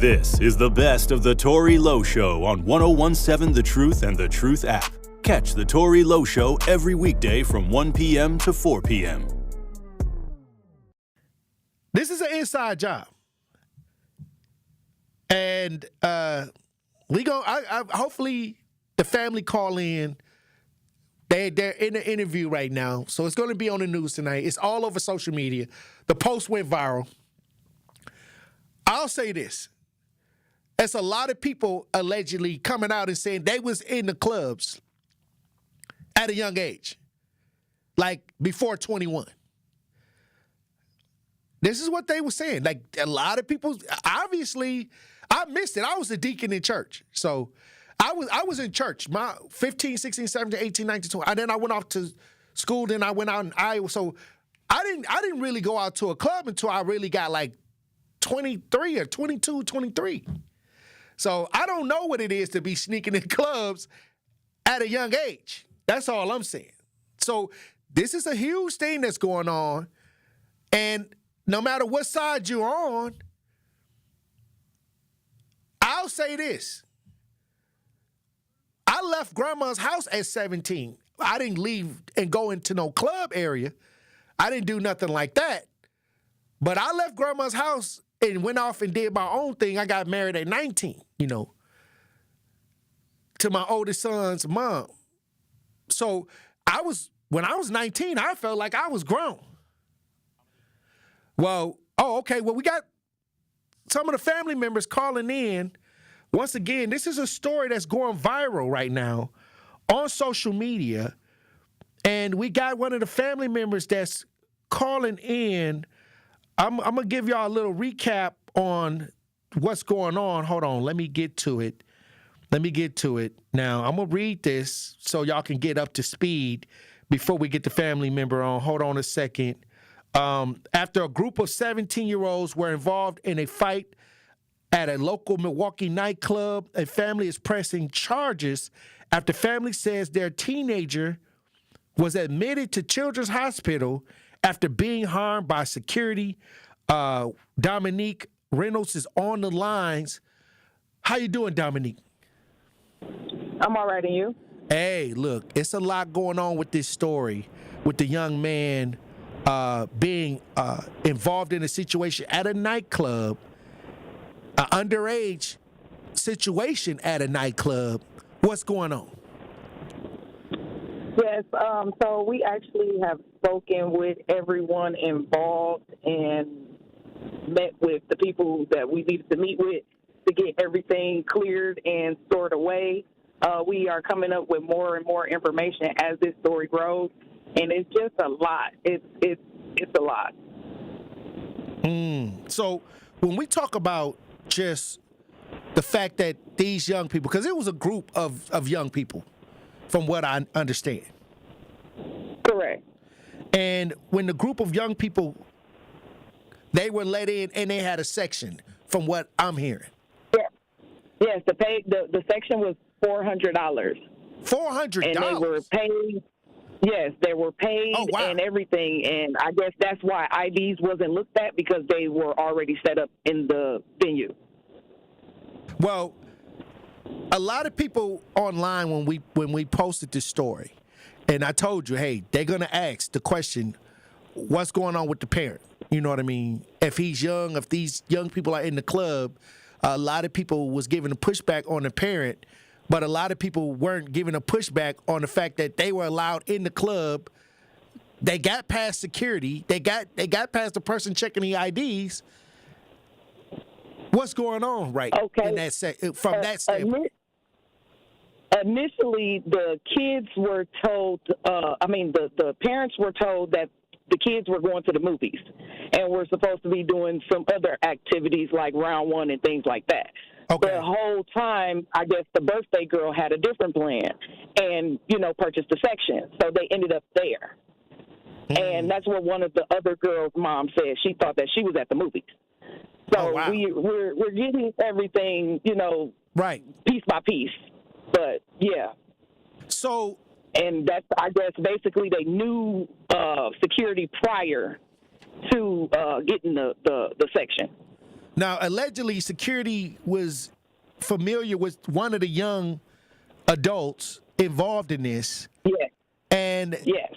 This is the best of the Tory Lowe Show on 1017 The Truth and The Truth app. Catch the Tory Lowe Show every weekday from 1 p.m. to 4 p.m. This is an inside job. And hopefully the family call in. They're in an interview right now, so it's going to be on the news tonight. It's all over social media. The post went viral. I'll say this. There's a lot of people allegedly coming out and saying they was in the clubs at a young age, like before 21. This is what they were saying. Like, a lot of people, obviously, I missed it. I was a deacon in church. So I was in church, my 15, 16, 17, 18, 19, 20. And then I went off to school. Then I went out in Iowa. So I didn't really go out to a club until I really got like 23 or 22, 23. So I don't know what it is to be sneaking in clubs at a young age. That's all I'm saying. So this is a huge thing that's going on. And no matter what side you're on, I'll say this. I left grandma's house at 17. I didn't leave and go into no club area. I didn't do nothing like that. But I left grandma's house and went off and did my own thing. I got married at 19, to my oldest son's mom. So when I was 19, I felt like I was grown. Well, okay. Well, we got some of the family members calling in. Once again, this is a story that's going viral right now on social media. And we got one of the family members that's calling in. I'm going to give y'all a little recap on what's going on. Hold on. Let me get to it. Now, I'm going to read this so y'all can get up to speed before we get the family member on. Hold on a second. After a group of 17-year-olds were involved in a fight at a local Milwaukee nightclub, a family is pressing charges after family says their teenager was admitted to Children's Hospital after being harmed by security. Dominique Reynolds is on the lines. How you doing, Dominique? I'm all right, and you? Hey, look, it's a lot going on with this story, with the young man being involved in a situation at a nightclub, an underage situation at a nightclub. What's going on? Yes, so we actually have spoken with everyone involved and met with the people that we needed to meet with to get everything cleared and stored away. We are coming up with more and more information as this story grows, and it's just a lot. It's a lot. So when we talk about just the fact that these young people, because it was a group of young people, from what I understand. Correct. And when the group of young people, they were let in and they had a section, from what I'm hearing. Yeah. Yes, the section was $400. $400? And they were paid. Yes, they were paid and everything. And I guess that's why IDs wasn't looked at, because they were already set up in the venue. Well, a lot of people online when we posted this story, and I told you, hey, they're gonna ask the question, what's going on with the parent? You know what I mean? If he's young, if these young people are in the club, a lot of people was giving a pushback on the parent, but a lot of people weren't giving a pushback on the fact that they were allowed in the club. They got past security. They got past the person checking the IDs. What's going on in that from that standpoint? Initially, the kids were told, the parents were told that the kids were going to the movies and were supposed to be doing some other activities like round one and things like that. Okay. The whole time, I guess the birthday girl had a different plan and, purchased a section. So they ended up there. And that's what one of the other girls' mom said. She thought that she was at the movies. So we're getting everything, piece by piece. But, yeah. So. And that's, I guess, basically they knew security prior to getting the section. Now, allegedly, security was familiar with one of the young adults involved in this, Yes. and Yes.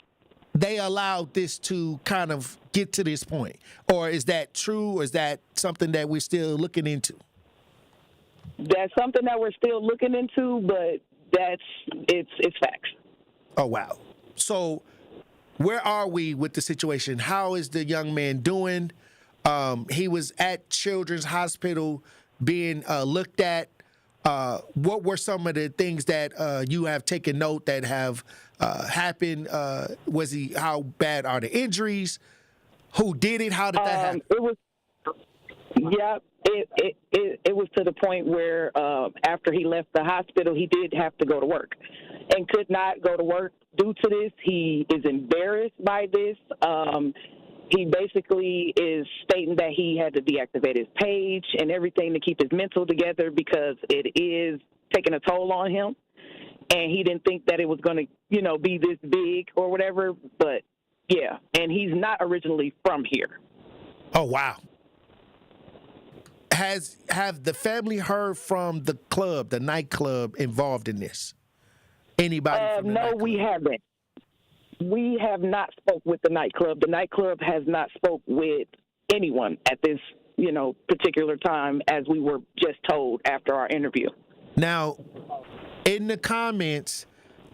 they allowed this to kind of get to this point. Or is that true, or is that something that we're still looking into? That's something that we're still looking into, but it's facts. Oh, wow. So where are we with the situation? How is the young man doing? He was at Children's Hospital being looked at. What were some of the things that you have taken note that have happened? How bad are the injuries? Who did it? How did that happen? It was, yeah, it was to the point where after he left the hospital, he did have to go to work and could not go to work due to this. He is embarrassed by this. He basically is stating that he had to deactivate his page and everything to keep his mental together because it is taking a toll on him. And he didn't think that it was going to, be this big or whatever. But, yeah, and he's not originally from here. Oh, wow. Have the family heard from the club, the nightclub, involved in this? Anybody from the nightclub? No, we haven't. We have not spoke with the nightclub. The nightclub has not spoke with anyone at this, particular time, as we were just told after our interview. Now, in the comments,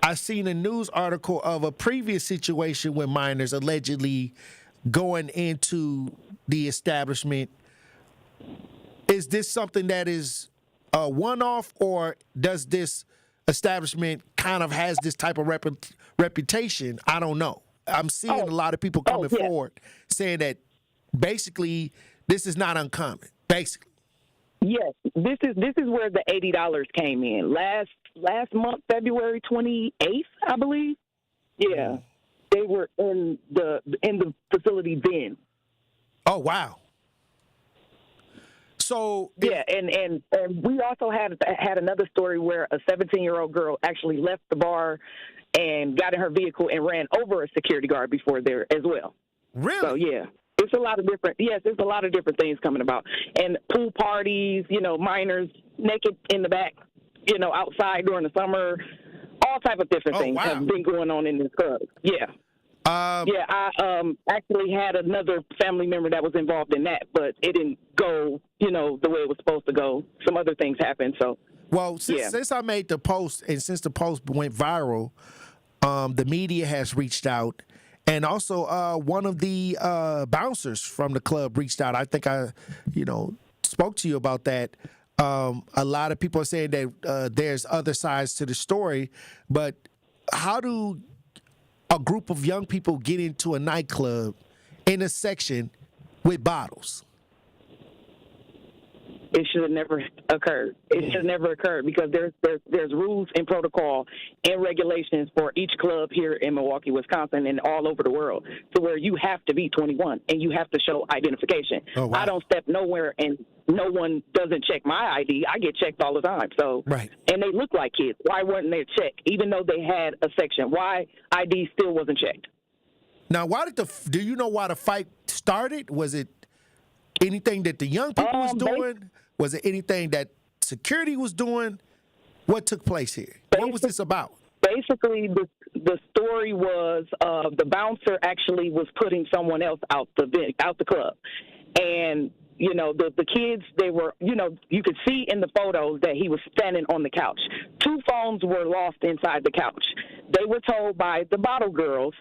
I seen a news article of a previous situation with minors allegedly going into the establishment. Is this something that is a one-off, or does this establishment kind of has this type of reputation? I don't know. I'm seeing a lot of people coming forward saying that basically this is not uncommon. Basically, yes, this is where the $80 came in last month, February 28th, I believe. Yeah, they were in the facility then. Oh, wow. So yeah, and we also had another story where a 17-year-old girl actually left the bar and got in her vehicle and ran over a security guard before there as well. Really? So yeah, it's a lot of different. Yes, there's a lot of different things coming about, and pool parties. Minors naked in the back. Outside during the summer. All type of different things have been going on in this club. Yeah. I actually had another family member that was involved in that, but it didn't go, the way it was supposed to go. Some other things happened, so. Well, since I made the post, and since the post went viral, the media has reached out, and also one of the bouncers from the club reached out. I think I, spoke to you about that. A lot of people are saying that there's other sides to the story, but how do a group of young people get into a nightclub in a section with bottles? It should have never occurred. It should have never occurred because there's rules and protocol and regulations for each club here in Milwaukee, Wisconsin, and all over the world, to where you have to be 21 and you have to show identification. Oh, wow. I don't step nowhere and no one doesn't check my ID. I get checked all the time. So, right. And they look like kids. Why weren't they checked? Even though they had a section, why ID still wasn't checked? Now, do you know why the fight started? Was it anything that the young people was doing? Was it anything that security was doing? What took place here? What was this about? Basically, the story was the bouncer actually was putting someone else out the club, and the kids, they were, you could see in the photos that he was standing on the couch. 2 phones were lost inside the couch. They were told by the bottle girls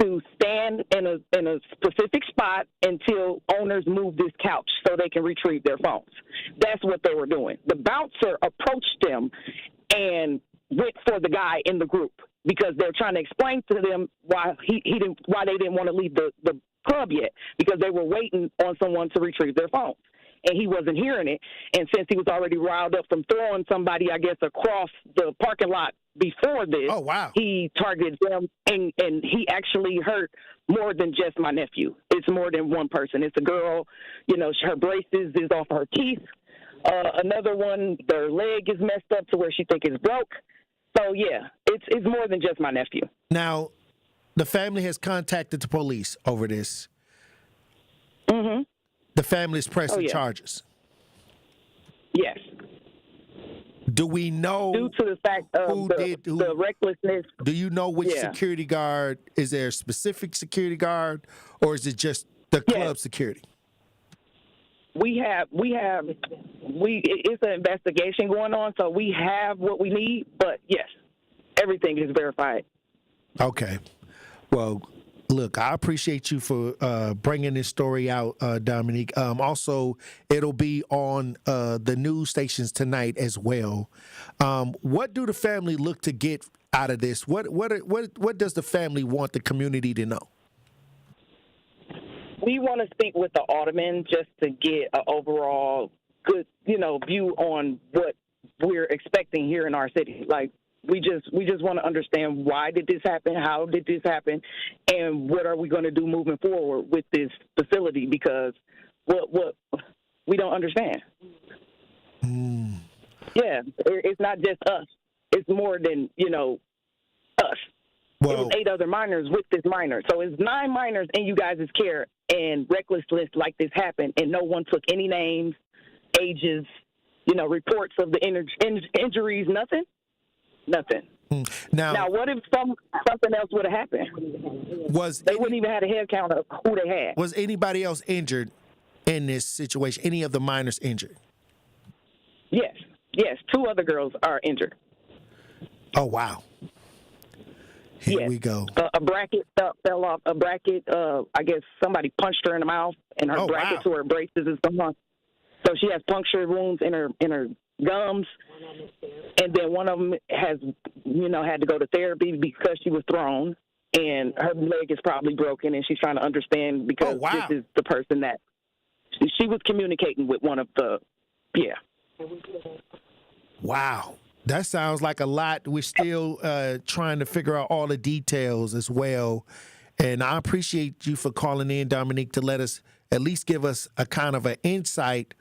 to stand in a specific spot until owners move this couch so they can retrieve their phones. That's what they were doing. The bouncer approached them and went for the guy in the group because they're trying to explain to them why they didn't want to leave the club yet, because they were waiting on someone to retrieve their phones. And he wasn't hearing it. And since he was already riled up from throwing somebody, I guess, across the parking lot before this, he targeted them, and he actually hurt more than just my nephew. It's more than one person. It's a girl, her braces is off her teeth. Another one, their leg is messed up to where she think it's broke. So, yeah, it's more than just my nephew. Now, the family has contacted the police over this. Mm-hmm. The family is pressing charges. Yes. Do we know Due to the fact of the recklessness. Do you know which security guard? Is there a specific security guard, or is it just the club security? It's an investigation going on, so we have what we need, but yes, everything is verified. Okay. Well, look, I appreciate you for bringing this story out, Dominique. Also, it'll be on the news stations tonight as well. What do the family look to get out of this? What does the family want the community to know? We want to speak with the alderman just to get an overall good, view on what we're expecting here in our city. Like, we just want to understand, why did this happen? How did this happen? And what are we going to do moving forward with this facility? Because what we don't understand. Yeah, it's not just us. It's more than, us. Well, it was 8 other minors with this minor. So it's 9 minors in you guys' care, and recklessness like this happened, and no one took any names, ages, reports of the injuries, nothing. Now, what if something else would have happened? They wouldn't even have a head count of who they had. Was anybody else injured in this situation? Any of the minors injured? Yes. 2 other girls are injured. Oh, wow. Here we go. A bracket fell off. A bracket, I guess somebody punched her in the mouth, and her bracket to her braces is gone. So she has puncture wounds in her gums, and then one of them has, had to go to therapy because she was thrown, and her leg is probably broken, and she's trying to understand because this is the person that she was communicating with. One of the, Wow. That sounds like a lot. We're still trying to figure out all the details as well. And I appreciate you for calling in, Dominique, to let us at least give us a kind of an insight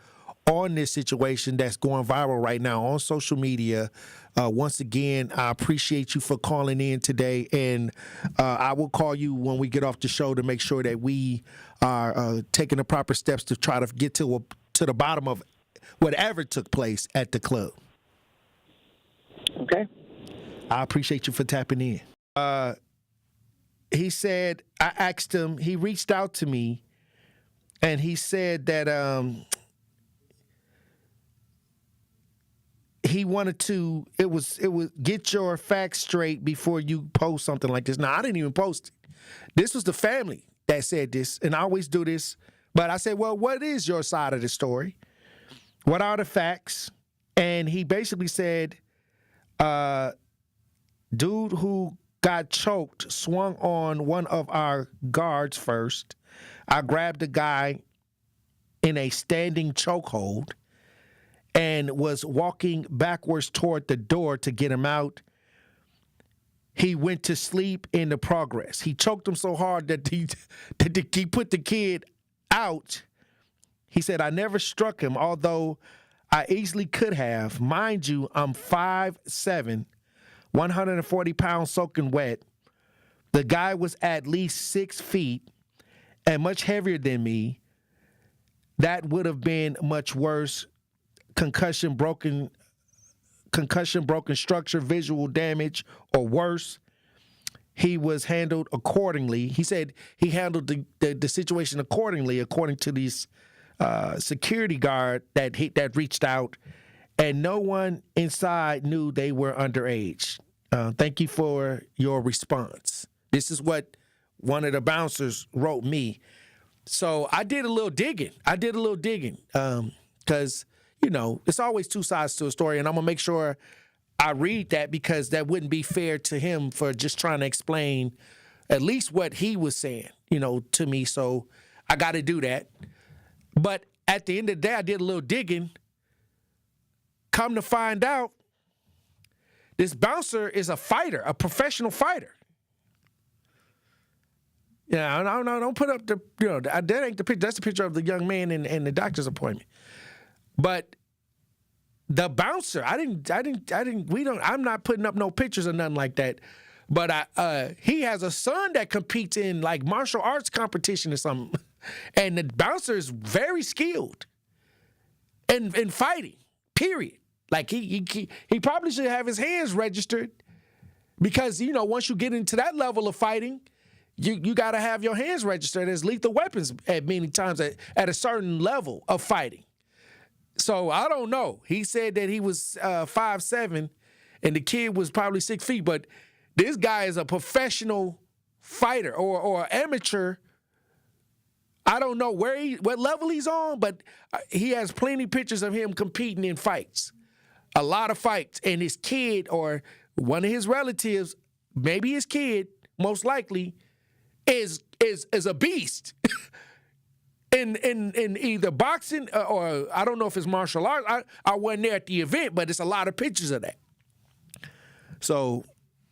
on this situation that's going viral right now on social media. Once again, I appreciate you for calling in today. And I will call you when we get off the show to make sure that we are taking the proper steps to try to get to the bottom of whatever took place at the club. Okay. I appreciate you for tapping in. He said, I asked him, he reached out to me, and he said that he wanted to, it was get your facts straight before you post something like this. Now, I didn't even post it. This was the family that said this, and I always do this. But I said, well, what is your side of the story? What are the facts? And he basically said, dude who got choked swung on one of our guards first. I grabbed the guy in a standing chokehold and was walking backwards toward the door to get him out. He went to sleep in the progress. He choked him so hard that he put the kid out. He said, I never struck him, although I easily could have. Mind you, I'm 5'7", 140 pounds soaking wet. The guy was at least 6 feet and much heavier than me. That would have been much worse. Concussion, broken structure, visual damage, or worse. He was handled accordingly. He said he handled the situation accordingly, according to this security guard that reached out, and no one inside knew they were underage. Thank you for your response. This is what one of the bouncers wrote me. So I did a little digging. Because, it's always 2 sides to a story, and I'm going to make sure I read that, because that wouldn't be fair to him for just trying to explain at least what he was saying, to me. So I got to do that. But at the end of the day, I did a little digging. Come to find out, this bouncer is a fighter, a professional fighter. Yeah, no, don't put up that ain't the picture. That's the picture of the young man in the doctor's appointment. But the bouncer, I'm not putting up no pictures or nothing like that. But he has a son that competes in like martial arts competition or something. And the bouncer is very skilled in fighting. period. Like he probably should have his hands registered because, once you get into that level of fighting, you got to have your hands registered as lethal weapons at many times at a certain level of fighting. So I don't know. He said that he was 5'7", and the kid was probably 6 feet. But this guy is a professional fighter or amateur. I don't know what level he's on, but he has plenty pictures of him competing in fights. A lot of fights. And his kid or one of his relatives, maybe his kid, most likely, is a beast. In either boxing or I don't know if it's martial arts. I wasn't there at the event, but it's a lot of pictures of that. So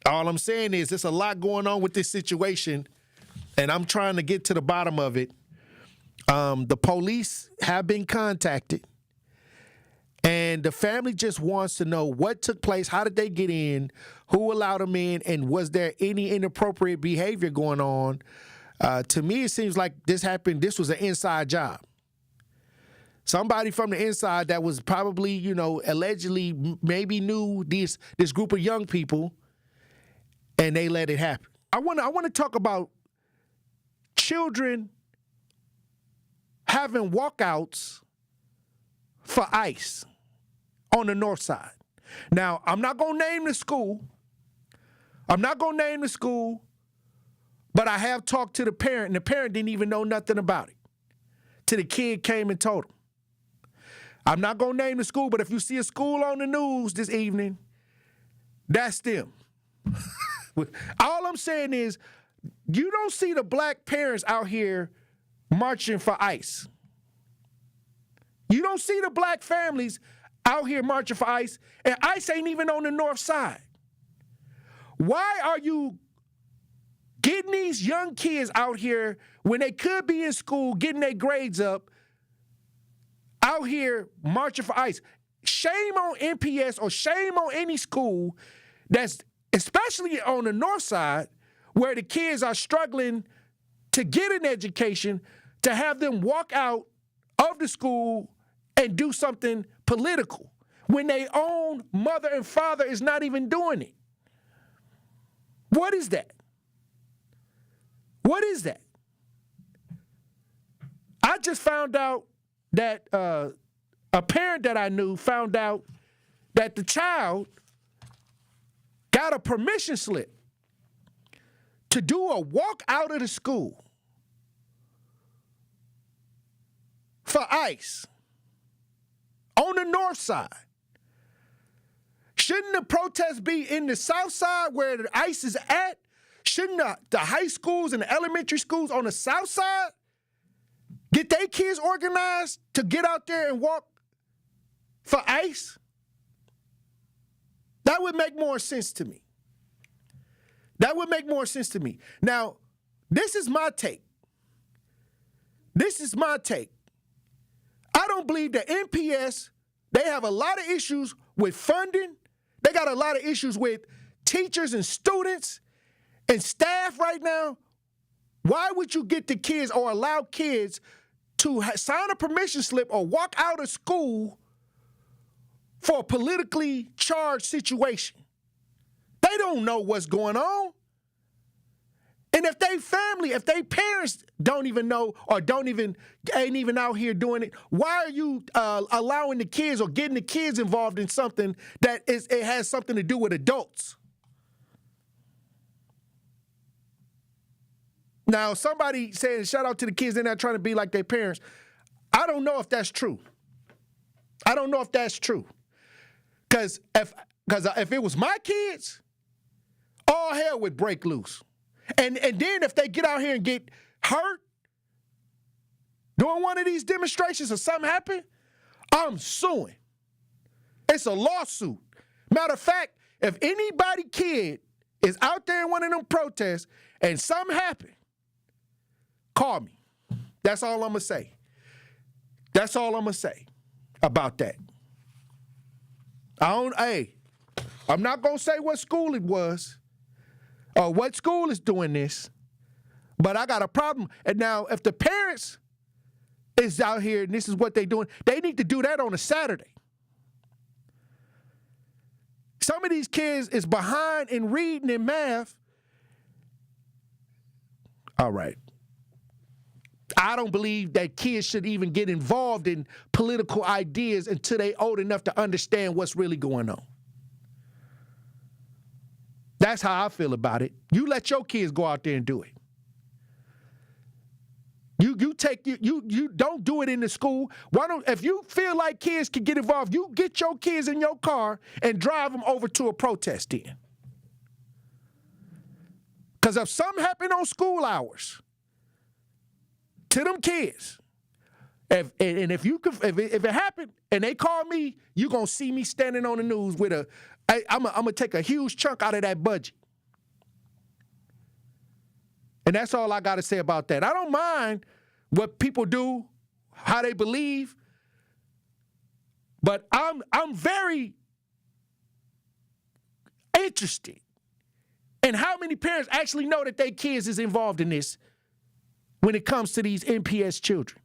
all I'm saying is there's a lot going on with this situation, and I'm trying to get to the bottom of it. The police have been contacted, and the family just wants to know what took place, how did they get in, who allowed them in, and was there any inappropriate behavior going on? To me, it seems like this was an inside job. Somebody from the inside that was probably, allegedly maybe knew this group of young people, and they let it happen. I want to talk about children having walkouts for ICE on the north side. Now, I'm not going to name the school. But I have talked to the parent, and the parent didn't even know nothing about it till the kid came and told him. I'm not going to name the school, but if you see a school on the news this evening, that's them. All I'm saying is you don't see the black parents out here marching for ICE. You don't see the black families out here marching for ICE, and ICE ain't even on the north side. Why are you getting these young kids out here when they could be in school, getting their grades up, out here marching for ICE? Shame on NPS or shame on any school that's, especially on the north side, where the kids are struggling to get an education, to have them walk out of the school and do something political when their own mother and father is not even doing it. What is that? What is that? I just found out that a parent that I knew found out that the child got a permission slip to do a walk out of the school for ICE on the north side. Shouldn't the protest be in the south side where the ICE is at? Shouldn't the high schools and the elementary schools on the south side get their kids organized to get out there and walk for ICE? That would make more sense to me. That would make more sense to me. Now, this is my take. I don't believe that NPS, they have a lot of issues with funding. They got a lot of issues with teachers and students and staff right now. Why would you get the kids or allow kids to sign a permission slip or walk out of school for a politically charged situation? They don't know what's going on. And if they parents don't even know or ain't even out here doing it, why are you allowing the kids or getting the kids involved in something that it has something to do with adults? Now, somebody saying shout out to the kids, they're not trying to be like their parents. I don't know if that's true. Because if it was my kids, all hell would break loose. And then if they get out here and get hurt during one of these demonstrations or something happen, I'm suing. It's a lawsuit. Matter of fact, if anybody kid is out there in one of them protests and something happen, call me. That's all I'm going to say. That's all I'm going to say about that. I'm not going to say what school it was or what school is doing this, but I got a problem. And now, if the parents is out here and this is what they're doing, they need to do that on a Saturday. Some of these kids is behind in reading and math. All right. I don't believe that kids should even get involved in political ideas until they old enough to understand what's really going on. That's how I feel about it. You let your kids go out there and do it. You don't do it in the school. If you feel like kids can get involved, you get your kids in your car and drive them over to a protest then. Because if something happened on school hours to them kids, if it happened and they call me, you're going to see me standing on the news with I'm going to take a huge chunk out of that budget. And that's all I got to say about that. I don't mind what people do, how they believe, but I'm very interested in how many parents actually know that their kids is involved in this when it comes to these MPS children.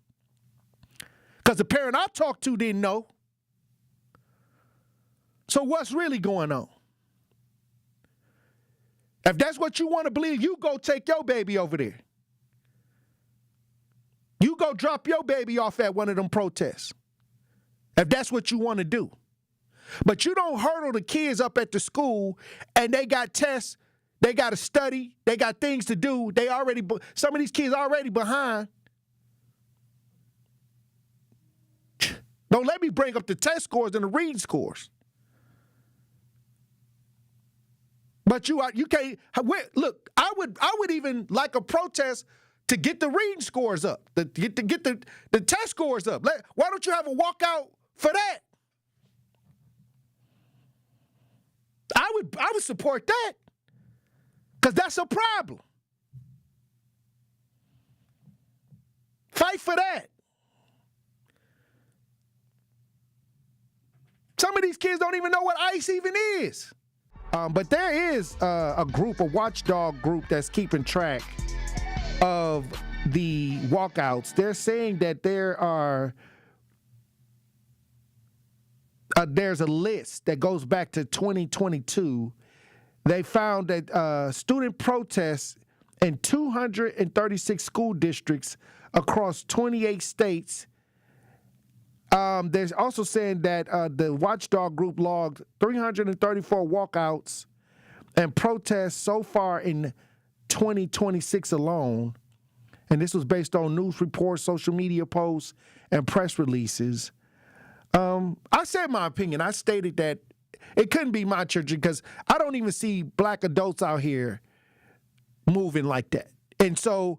Because the parent I talked to didn't know. So what's really going on? If that's what you want to believe, you go take your baby over there. You go drop your baby off at one of them protests. If that's what you want to do. But you don't hurdle the kids up at the school and they got tests, they got to study, they got things to do. Some of these kids already behind. Don't let me bring up the test scores and the reading scores. But you can't. Look, I would even like a protest to get the reading scores up, to get the test scores up. Why don't you have a walkout for that? I would support that because that's a problem. Fight for that. Some of these kids don't even know what ICE even is. But there is a watchdog group that's keeping track of the walkouts. They're saying that there's a list that goes back to 2022. They found that student protests in 236 school districts across 28 states. There's also saying that the watchdog group logged 334 walkouts and protests so far in 2026 alone. And this was based on news reports, social media posts, and press releases. I said my opinion. I stated that it couldn't be my church because I don't even see black adults out here moving like that. And so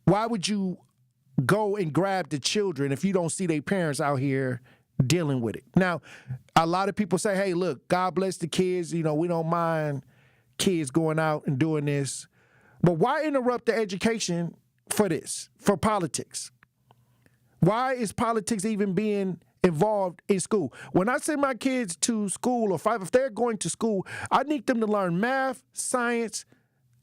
why would you go and grab the children if you don't see their parents out here dealing with it? Now, a lot of people say, hey, look, God bless the kids. You know, we don't mind kids going out and doing this. But why interrupt the education for this, for politics? Why is politics even being involved in school? When I send my kids to school, or if they're going to school, I need them to learn math, science,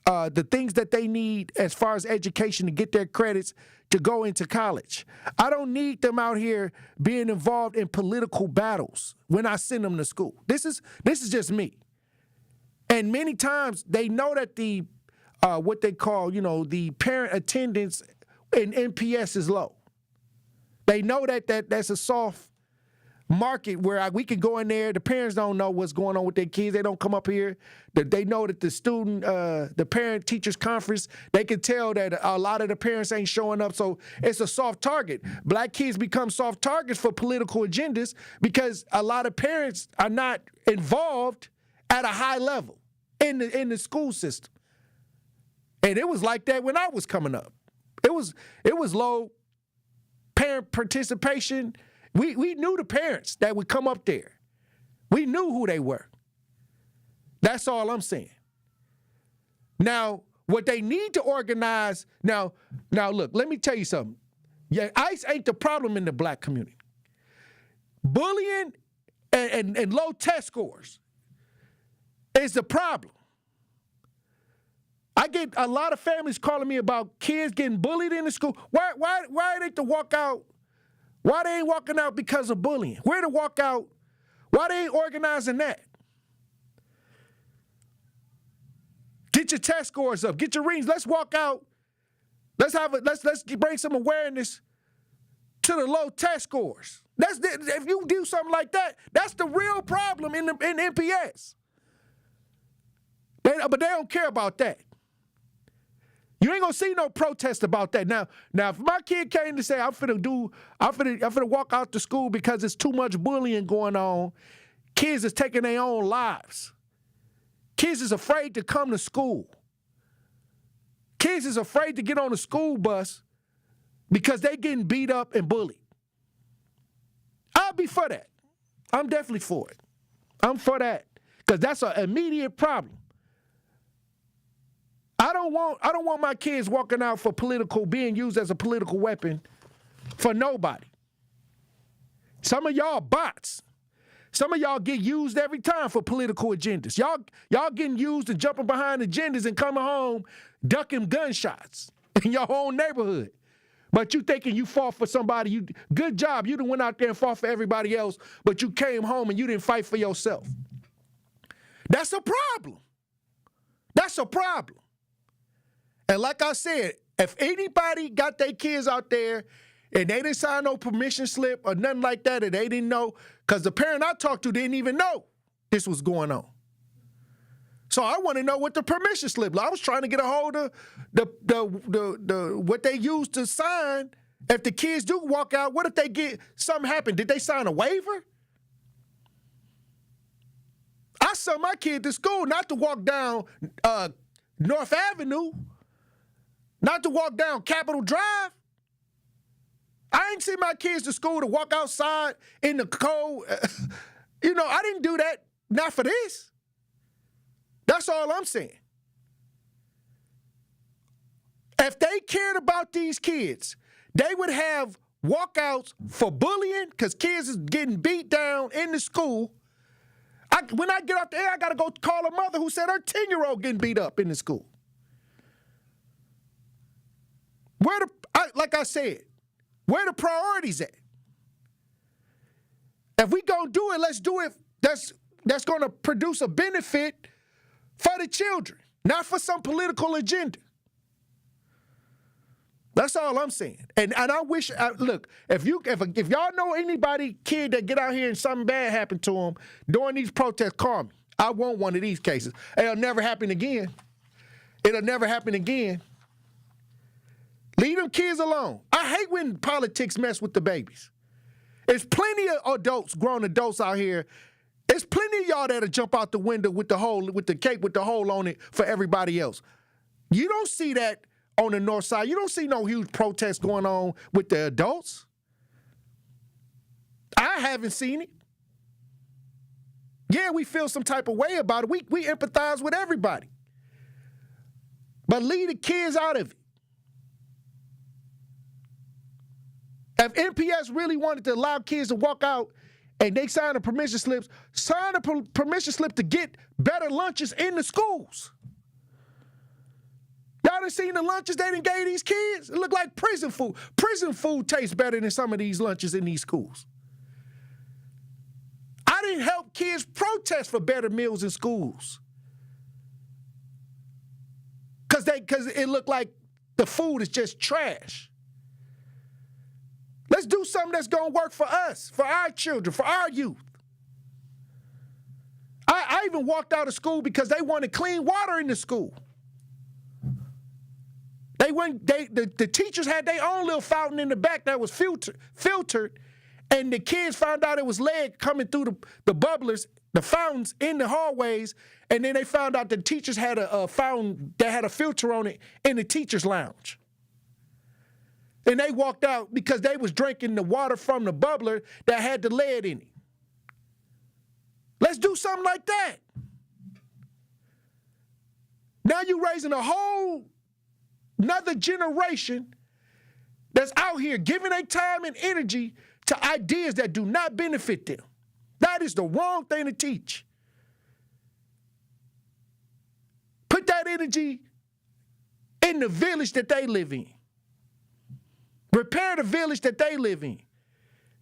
the things that they need as far as education to get their credits to go into college. I don't need them out here being involved in political battles when I send them to school. This is just me. And many times they know that the what they call, the parent attendance in MPS is low. They know that that's a soft market where we can go in there. The parents don't know what's going on with their kids. They don't come up here. They know that the parent-teachers conference, they can tell that a lot of the parents ain't showing up, so it's a soft target. Black kids become soft targets for political agendas because a lot of parents are not involved at a high level in the school system. And it was like that when I was coming up. It was low parent participation. We knew the parents that would come up there. We knew who they were. That's all I'm saying. Now, what they need to organize, now look, let me tell you something. Yeah, ICE ain't the problem in the black community. Bullying and low test scores is the problem. I get a lot of families calling me about kids getting bullied in the school. Why ain't the walkout? Why they ain't walking out because of bullying? Where the walkout? Why they ain't organizing that? Get your test scores up. Get your readings. Let's walk out. Let's bring some awareness to the low test scores. If you do something like that, that's the real problem in MPS. But they don't care about that. You ain't gonna see no protest about that. Now if my kid came to say I'm finna walk out to school because there's too much bullying going on, kids is taking their own lives. Kids is afraid to come to school. Kids is afraid to get on the school bus because they getting beat up and bullied. I'll be for that. I'm definitely for it. I'm for that because that's an immediate problem. I don't want my kids walking out for being used as a political weapon for nobody. Some of y'all bots. Some of y'all get used every time for political agendas. Y'all getting used and jumping behind agendas and coming home ducking gunshots in your own neighborhood. But you thinking you fought for somebody. Good job. You done went out there and fought for everybody else, but you came home and you didn't fight for yourself. That's a problem. That's a problem. And like I said, if anybody got their kids out there and they didn't sign no permission slip or nothing like that, and they didn't know, because the parent I talked to didn't even know this was going on. So I want to know what the permission slip. I was trying to get a hold of the what they used to sign. If the kids do walk out, what if they get something happen? Did they sign a waiver? I sent my kid to school not to walk down North Avenue, not to walk down Capitol Drive. I ain't seen my kids to school to walk outside in the cold. I didn't do that, not for this. That's all I'm saying. If they cared about these kids, they would have walkouts for bullying because kids is getting beat down in the school. When I get out there, I got to go call a mother who said her 10-year-old getting beat up in the school. Like I said, where the priorities at? If we gonna do it, let's do it. That's gonna produce a benefit for the children, not for some political agenda. That's all I'm saying. And I wish, look, if y'all know anybody, kid that get out here and something bad happened to them during these protests, call me. I want one of these cases. It'll never happen again. It'll never happen again. Leave them kids alone. I hate when politics mess with the babies. There's plenty of grown adults out here. There's plenty of y'all that'll jump out the window with the cape with the hole on it for everybody else. You don't see that on the north side. You don't see no huge protests going on with the adults. I haven't seen it. Yeah, we feel some type of way about it. We empathize with everybody. But leave the kids out of it. If MPS really wanted to allow kids to walk out and they sign the permission slips, sign a permission slip to get better lunches in the schools. Y'all done seen the lunches they done gave these kids? It look like prison food. Prison food tastes better than some of these lunches in these schools. I didn't help kids protest for better meals in schools. Because it looked like the food is just trash. Let's do something that's going to work for us, for our children, for our youth. I even walked out of school because they wanted clean water in the school. The teachers had their own little fountain in the back that was filtered, and the kids found out it was lead coming through the bubblers, the fountains in the hallways, and then they found out the teachers had a fountain that had a filter on it in the teacher's lounge. And they walked out because they was drinking the water from the bubbler that had the lead in it. Let's do something like that. Now you're raising a whole another generation that's out here giving their time and energy to ideas that do not benefit them. That is the wrong thing to teach. Put that energy in the village that they live in. Repair the village that they live in.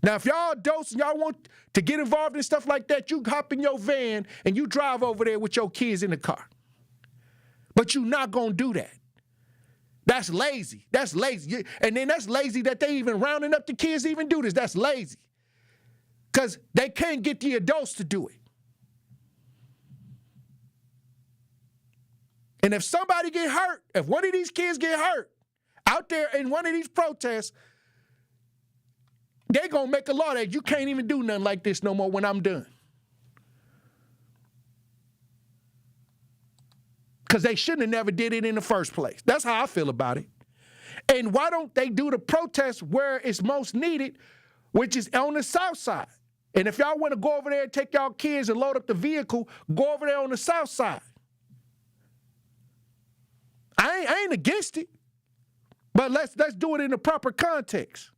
Now, if y'all adults and y'all want to get involved in stuff like that, you hop in your van and you drive over there with your kids in the car. But you're not going to do that. That's lazy. That's lazy. And then that's lazy that they even rounding up the kids to even do this. That's lazy. Because they can't get the adults to do it. And if somebody get hurt, if one of these kids get hurt out there in one of these protests, they're going to make a law that you can't even do nothing like this no more when I'm done. Because they shouldn't have never did it in the first place. That's how I feel about it. And why don't they do the protest where it's most needed, which is on the south side? And if y'all want to go over there and take y'all kids and load up the vehicle, go over there on the south side. I ain't against it, but let's do it in the proper context.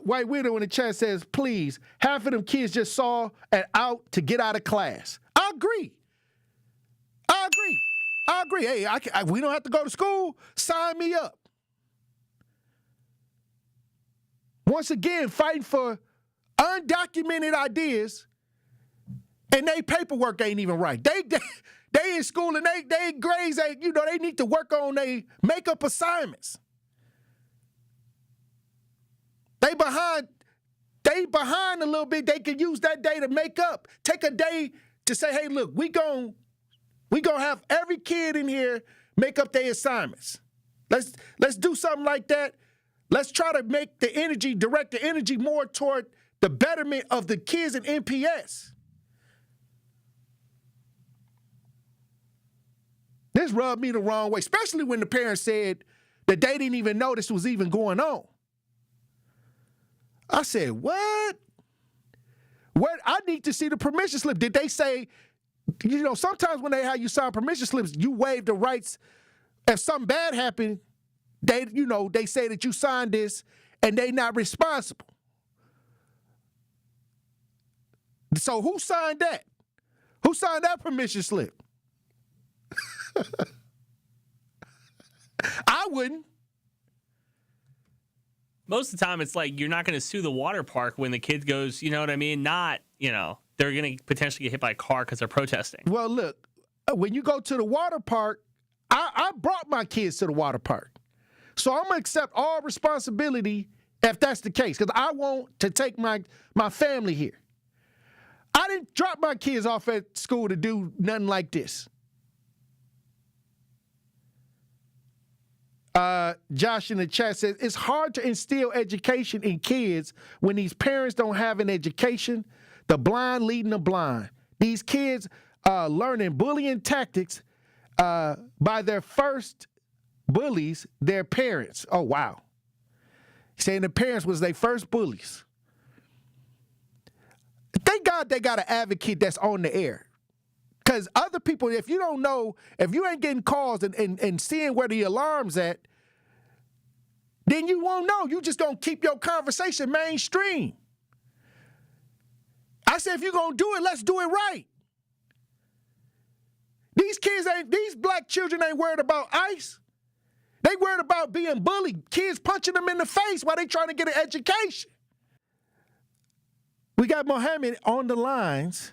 White Widow in the chat says, please, half of them kids just saw it out to get out of class. I agree. Hey, we don't have to go to school. Sign me up. Once again, fighting for undocumented ideas, and they paperwork ain't even right. They in school and they grades ain't, they need to work on their makeup assignments. They behind a little bit. They can use that day to make up. Take a day to say, hey, look, we gonna have every kid in here make up their assignments. Let's do something like that. Let's try to make direct the energy more toward the betterment of the kids in MPS. This rubbed me the wrong way, especially when the parents said that they didn't even know this was even going on. I said, what? What? I need to see the permission slip. Did they say, sometimes when they have you sign permission slips, you waive the rights. If something bad happened, they say that you signed this and they not responsible. So who signed that? Who signed that permission slip? I wouldn't. Most of the time, it's like you're not going to sue the water park when the kid goes, you know what I mean? Not, they're going to potentially get hit by a car because they're protesting. Well, look, when you go to the water park, I brought my kids to the water park. So I'm going to accept all responsibility if that's the case, because I want to take my family here. I didn't drop my kids off at school to do nothing like this. Josh in the chat says, it's hard to instill education in kids when these parents don't have an education. The blind leading the blind. These kids learning bullying tactics by their first bullies, their parents. Oh, wow. Saying the parents was their first bullies. Thank God they got an advocate that's on the air. Because other people, if you don't know, if you ain't getting calls and seeing where the alarm's at, then you won't know. You just going to keep your conversation mainstream. I said, if you're going to do it, let's do it right. These black children ain't worried about ICE. They worried about being bullied, kids punching them in the face while they trying to get an education. We got Mohammed on the lines.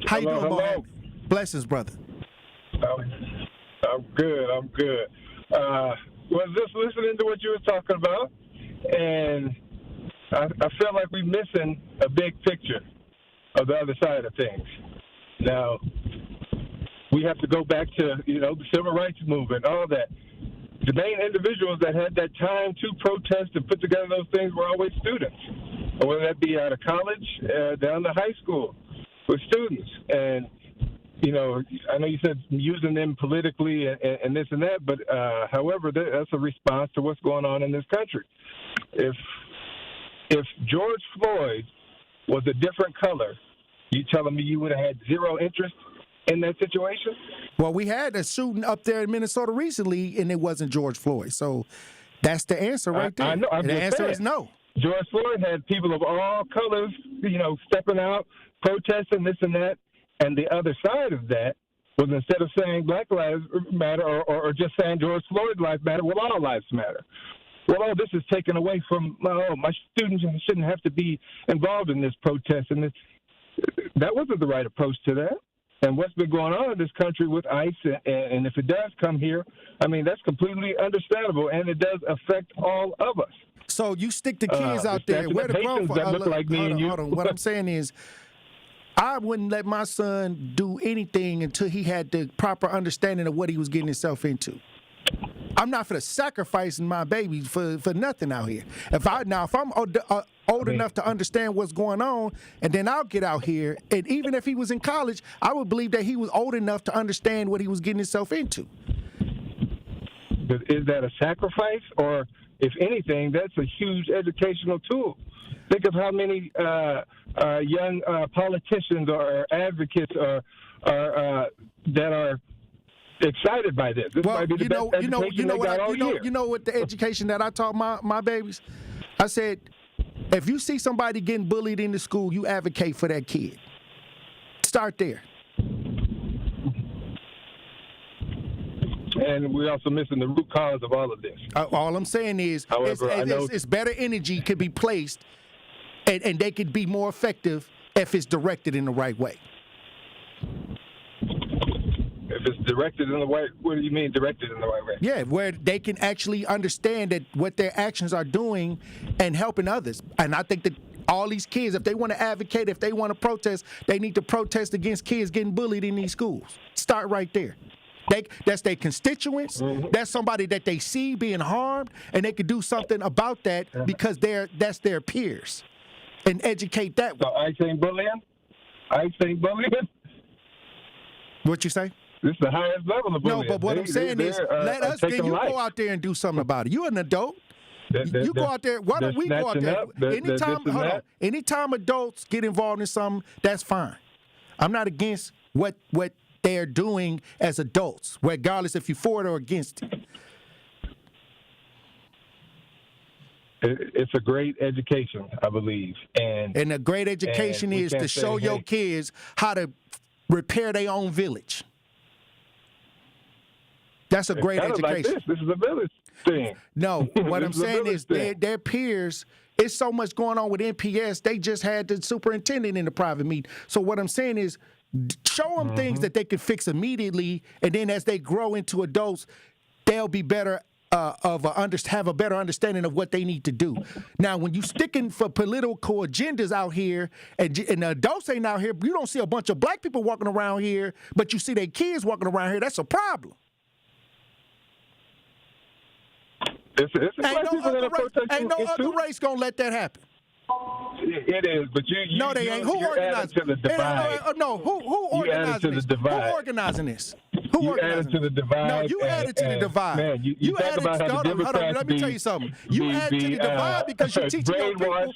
How you doing, Mohammed? Blessings, brother. I'm good. Was just listening to what you were talking about, and I feel like we're missing a big picture of the other side of things. Now, we have to go back to, the civil rights movement, all that. The main individuals that had that time to protest and put together those things were always students, whether that be out of college, down to high school with students. And, I know you said using them politically and this and that, but however, that's a response to what's going on in this country. If George Floyd was a different color, you telling me you would have had zero interest in that situation? Well, we had a shooting up there in Minnesota recently, and it wasn't George Floyd. So that's the answer right there. I know. The answer is no. George Floyd had people of all colors, stepping out, protesting this and that. And the other side of that was, instead of saying Black Lives Matter or just saying George Floyd lives matter, well, all lives matter. well, oh, this is taken away from my students and shouldn't have to be involved in this protest. And that wasn't the right approach to that. And what's been going on in this country with ICE, and if it does come here, I mean, that's completely understandable, and it does affect all of us. So you stick the kids out there. Where the growth that look like me and you. Hold on. What I'm saying is, I wouldn't let my son do anything until he had the proper understanding of what he was getting himself into. I'm not for the sacrificing my baby for nothing out here. If I'm old enough to understand what's going on, and then I'll get out here, and even if he was in college, I would believe that he was old enough to understand what he was getting himself into. But is that a sacrifice, or if anything, that's a huge educational tool? Think of how many young politicians or advocates that are excited by this. This might be the best education they got all year. You know what the education that I taught my babies? I said, if you see somebody getting bullied in the school, you advocate for that kid. Start there. And we're also missing the root cause of all of this. All I'm saying is, however, it's better energy could be placed, and they could be more effective if it's directed in the right way. If it's directed in the right, what do you mean directed in the right way? Yeah, where they can actually understand that what their actions are doing and helping others. And I think that all these kids, if they want to advocate, if they want to protest, they need to protest against kids getting bullied in these schools. Start right there. That's their constituents. Mm-hmm. That's somebody that they see being harmed, and they could do something about that because that's their peers, and educate that way. So I think bullying. What you say? This is the highest level of bullying. No, but what I'm saying is, let us then you go out there and do something about it. You're an adult. You go out there. Why don't we go out there? Anytime adults get involved in something, that's fine. I'm not against what they're doing as adults, regardless if you're for it or against it. It's a great education, I believe. And a great education is to show your kids how to repair their own village. That's a great education. Like this is a village thing. No, what I'm saying is their peers, it's so much going on with NPS, they just had the superintendent in the private meeting. So what I'm saying is show them things that they can fix immediately, and then as they grow into adults, they'll be better have a better understanding of what they need to do. Now, when you sticking for political agendas out here, and the adults ain't out here, you don't see a bunch of black people walking around here, but you see their kids walking around here, that's a problem. Ain't no other race gonna let that happen. It is, but you no, they ain't. Who organizing? To the divide. Who organizing this? Who organizing this? You added to the divide. No, you added to the divide. Man, you talk about how the Democrats let me tell you something. You added to the divide because you're teaching your people.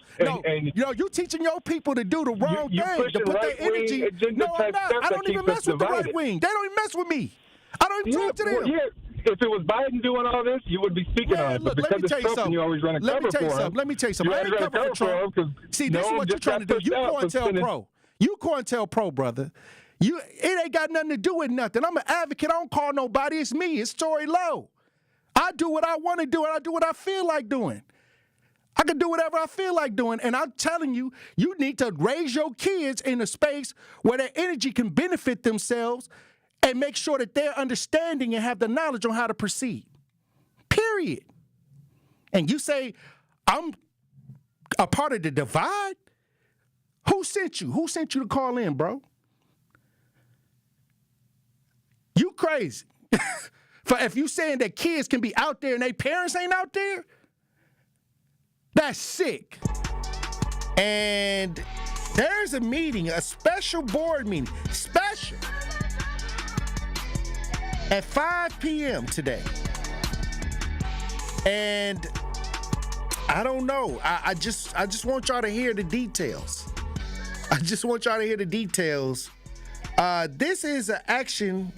You're teaching your people to do the wrong thing, to put their energy. No, I'm not. I don't even mess with the right wing. They don't even mess with me. I don't even talk to them. If it was Biden doing all this, you would be speaking on it. But because it's Trump and you always run a cover for him. Let me tell you something. I ain't cover for Trump. See, this is what you're trying to do. You COINTELPRO. You COINTELPRO, brother. It ain't got nothing to do with nothing. I'm an advocate. I don't call nobody. It's me. It's Tory Lowe. I do what I want to do, and I do what I feel like doing. I can do whatever I feel like doing, and I'm telling you, you need to raise your kids in a space where their energy can benefit themselves and make sure that they're understanding and have the knowledge on how to proceed. Period. And you say, I'm a part of the divide? Who sent you? Who sent you to call in, bro? You crazy. For if you saying that kids can be out there and their parents ain't out there, that's sick. And there's a meeting, a special board meeting, special, at 5 p.m. today. And I don't know. I just want y'all to hear the details. This is an action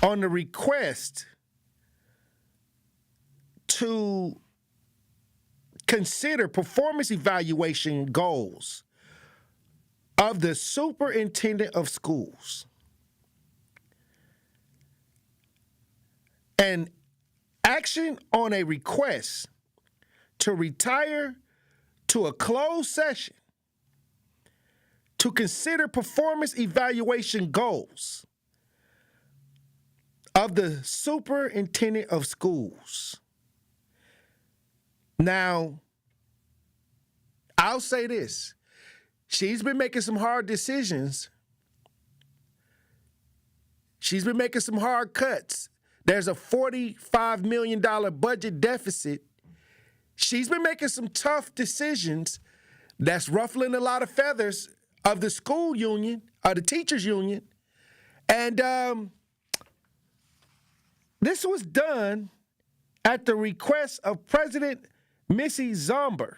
on the request to consider performance evaluation goals of the superintendent of schools. An action on a request to retire to a closed session to consider performance evaluation goals of the superintendent of schools. Now, I'll say this. She's been making some hard decisions. She's been making some hard cuts. There's a $45 million budget deficit. She's been making some tough decisions that's ruffling a lot of feathers of the school union, of the teachers union. And this was done at the request of President Missy Zomber.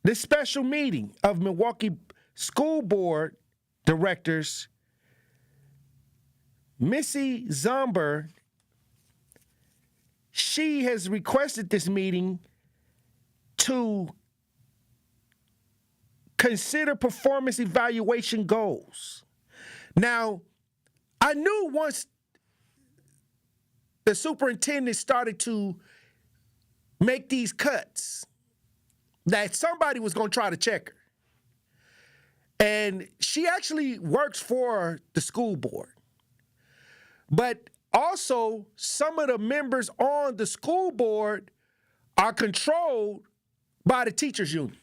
This special meeting of Milwaukee School Board directors, Missy Zomber, she has requested this meeting to consider performance evaluation goals. Now, I knew once the superintendent started to make these cuts that somebody was going to try to check her. And she actually works for the school board. But also, some of the members on the school board are controlled by the teachers union.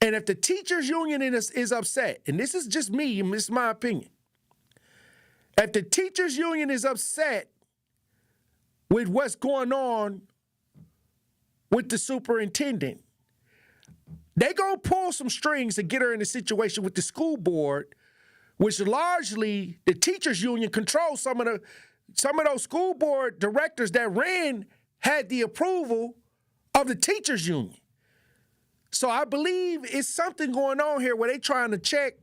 And if the teachers union is upset, and this is just me, and this is my opinion, if the teachers union is upset with what's going on with the superintendent, they gonna pull some strings to get her in a situation with the school board, which largely the teachers union controls. Some of those school board directors that had the approval of the teachers union. So I believe it's something going on here where they trying to check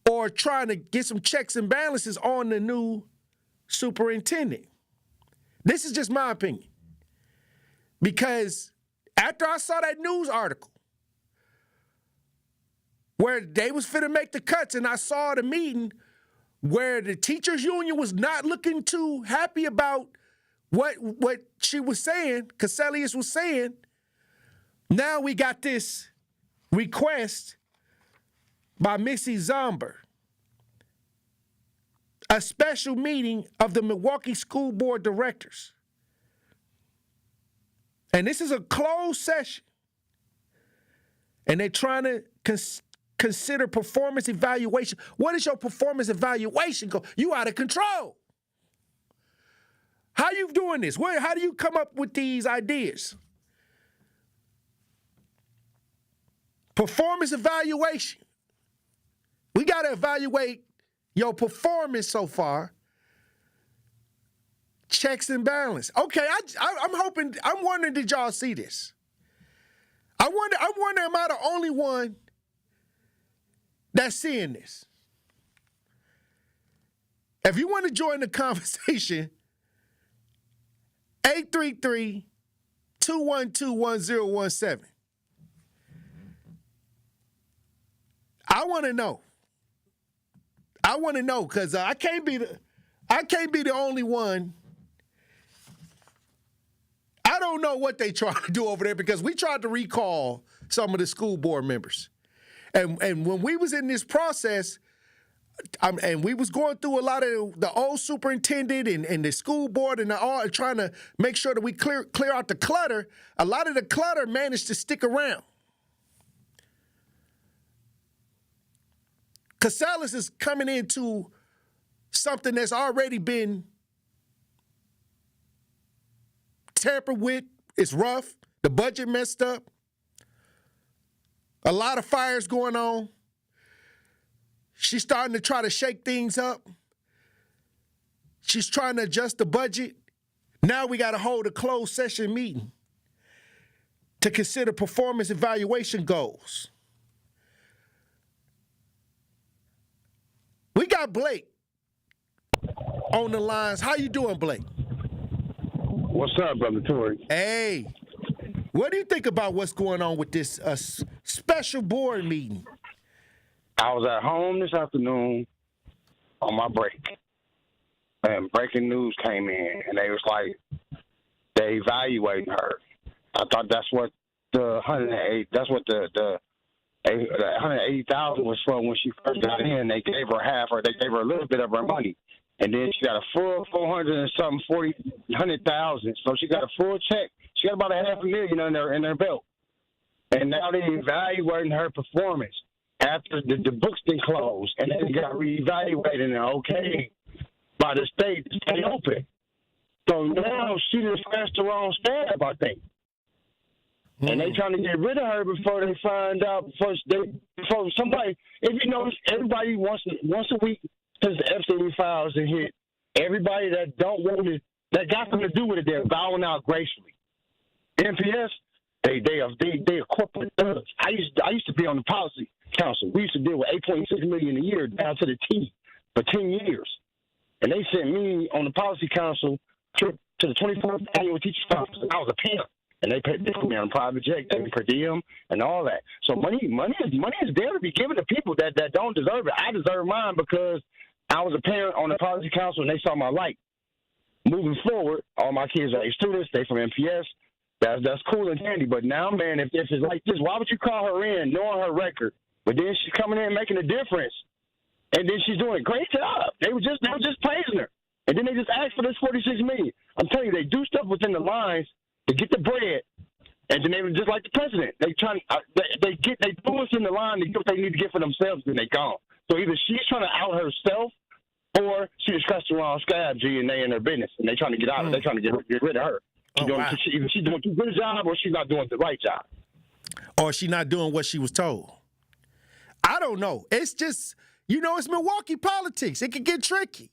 or trying to get some checks and balances on the new superintendent. This is just my opinion. Because after I saw that news article where they was finna make the cuts, and I saw the meeting where the teachers union was not looking too happy about what she was saying, Cassellius was saying, now we got this request by Missy Zomber, a special meeting of the Milwaukee School Board directors. And this is a closed session. And they're trying to consider performance evaluation. What is your performance evaluation goal? You out of control. How you doing this? How do you come up with these ideas? Performance evaluation. We got to evaluate your performance so far. Checks and balance. Okay, I'm wondering, did y'all see this? I wonder, am I the only one that's seeing this? If you want to join the conversation, 833-212-1017. I want to know. Because I can't be the only one. I don't know what they trying to do over there, because we tried to recall some of the school board members. And when we was in this process, and we was going through a lot of the old superintendent and the school board and all, trying to make sure that we clear out the clutter, a lot of the clutter managed to stick around. Casales is coming into something that's already been tampered with. It's rough. The budget messed up. A lot of fires going on. She's starting to try to shake things up. She's trying to adjust the budget. Now we got to hold a closed session meeting to consider performance evaluation goals. We got Blake on the lines. How you doing, Blake? What's up, Brother Tory? Hey, what do you think about what's going on with this special board meeting? I was at home this afternoon on my break, and breaking news came in, and they was like, they evaluating her. I thought that's what the 108. That's what the 180,000 was for when she first got in. They gave her half, or they gave her a little bit of her money, and then she got a full 400 and something 100,000. So she got a full check. She got about $500,000 in her belt, and now they evaluating her performance after the books been closed, and then got reevaluated and okay by the state to stay open. So now she just scratched the wrong stab, I think. And they trying to get rid of her before they find out. Before somebody, if you notice, everybody once a week since the Epstein files and hit, everybody that don't want it, that got something to do with it, they're bowing out gracefully. MPS, they are corporate thugs. I used to be on the policy council. We used to deal with $8.6 million a year down to the T for 10 years, and they sent me on the policy council trip to the 24th annual teachers conference. And I was a pimp. And they put me on private jet, they per diem, and all that. So money is there to be given to people that don't deserve it. I deserve mine because I was a parent on the policy council, and they saw my light. Moving forward, all my kids are students. They from MPS. That's cool and handy. But now, man, if it's like this, why would you call her in, knowing her record, but then she's coming in making a difference, and then she's doing a great job? They were just praising her, and then they just asked for this $46 million. I'm telling you, they do stuff within the lines to get the bread, and then they were just like the president. They threw us in the line to get what they need to get for themselves, then they gone. So either she's trying to out herself, or she just cussed the wrong scab, G, and they in their business, and they trying to get out. They trying to get rid of her. Either she's doing too good a job, or she's not doing the right job, or she's not doing what she was told. I don't know. It's just, it's Milwaukee politics. It can get tricky.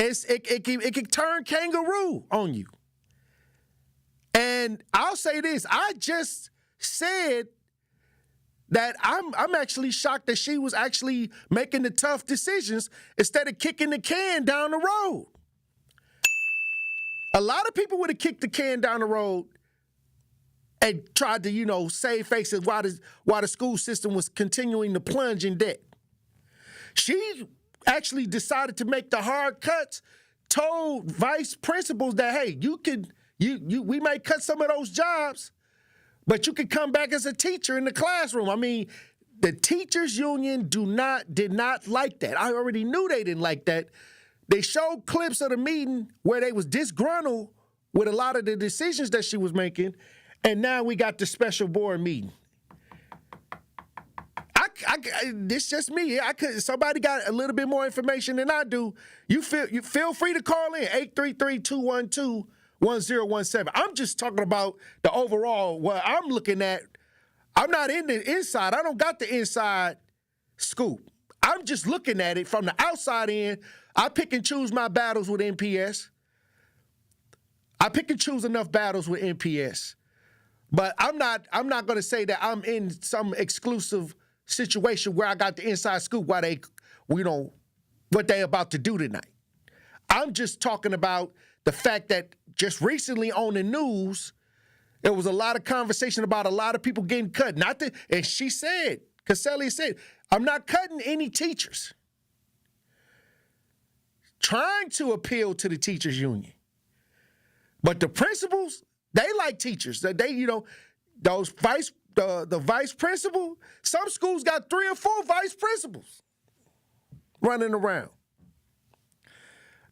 It can turn kangaroo on you. And I'll say this. I just said that I'm actually shocked that she was actually making the tough decisions instead of kicking the can down the road. A lot of people would have kicked the can down the road and tried to, save faces while the school system was continuing to plunge in debt. She actually decided to make the hard cuts, told vice principals that, hey, we may cut some of those jobs, but you could come back as a teacher in the classroom. I mean, the teachers union did not like that. I already knew they didn't like that. They showed clips of the meeting where they was disgruntled with a lot of the decisions that she was making, and now we got the special board meeting. This just me. Somebody got a little bit more information than I do. You feel free to call in 833-212-1017. I'm just talking about the overall. What I'm looking at. I'm not in the inside. I don't got the inside scoop. I'm just looking at it from the outside in. I pick and choose my battles with MPS. I pick and choose enough battles with MPS, but I'm not going to say that I'm in some exclusive situation where I got the inside scoop what they about to do tonight. I'm just talking about the fact that just recently on the news, there was a lot of conversation about a lot of people getting cut. And she said, Caselli said, I'm not cutting any teachers. Trying to appeal to the teachers union. But the principals, they like teachers. Those the vice principal, some schools got 3 or 4 vice principals running around.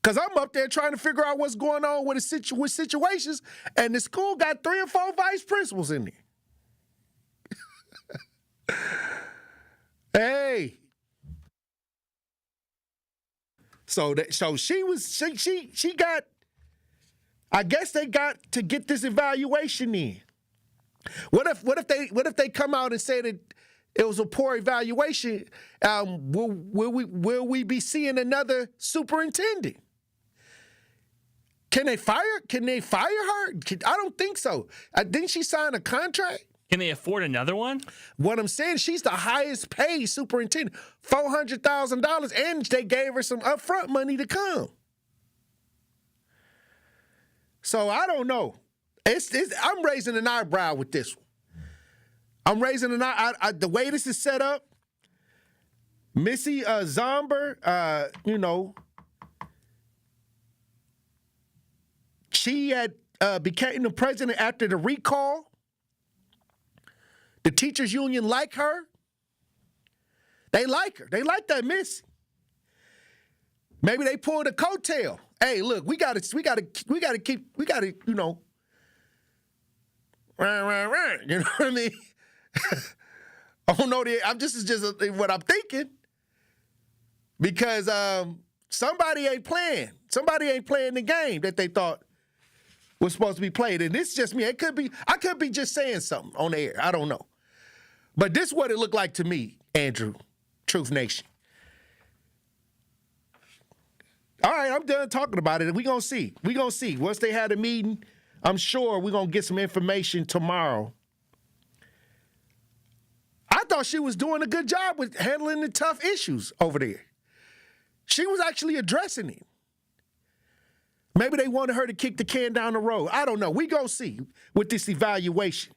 Because I'm up there trying to figure out what's going on with situations, and the school got 3 or 4 vice principals in there. Hey. So she got, I guess they got to get this evaluation in. What if they come out and say that it was a poor evaluation? Will we be seeing another superintendent? Can they fire her? I don't think so. Didn't she sign a contract? Can they afford another one? What I'm saying, she's the highest paid superintendent, $400,000, and they gave her some upfront money to come. So I don't know. I'm raising an eyebrow with this one. I'm raising an eye. The way this is set up, Missy Zomber, she had became the president after the recall. The teachers union like her. They like her. They like that Missy. Maybe they pulled a coattail. Hey, look, we gotta, you know, right. You know what I mean? I don't know. This is just what I'm thinking. Because somebody ain't playing. Somebody ain't playing the game that they thought was supposed to be played. And this is just me. I could be just saying something on the air. I don't know. But this is what it looked like to me, Andrew, Truth Nation. All right, I'm done talking about it. We're going to see. We're going to see. Once they had a meeting, I'm sure we're going to get some information tomorrow. I thought she was doing a good job with handling the tough issues over there. She was actually addressing it. Maybe they wanted her to kick the can down the road. I don't know. We going to see with this evaluation.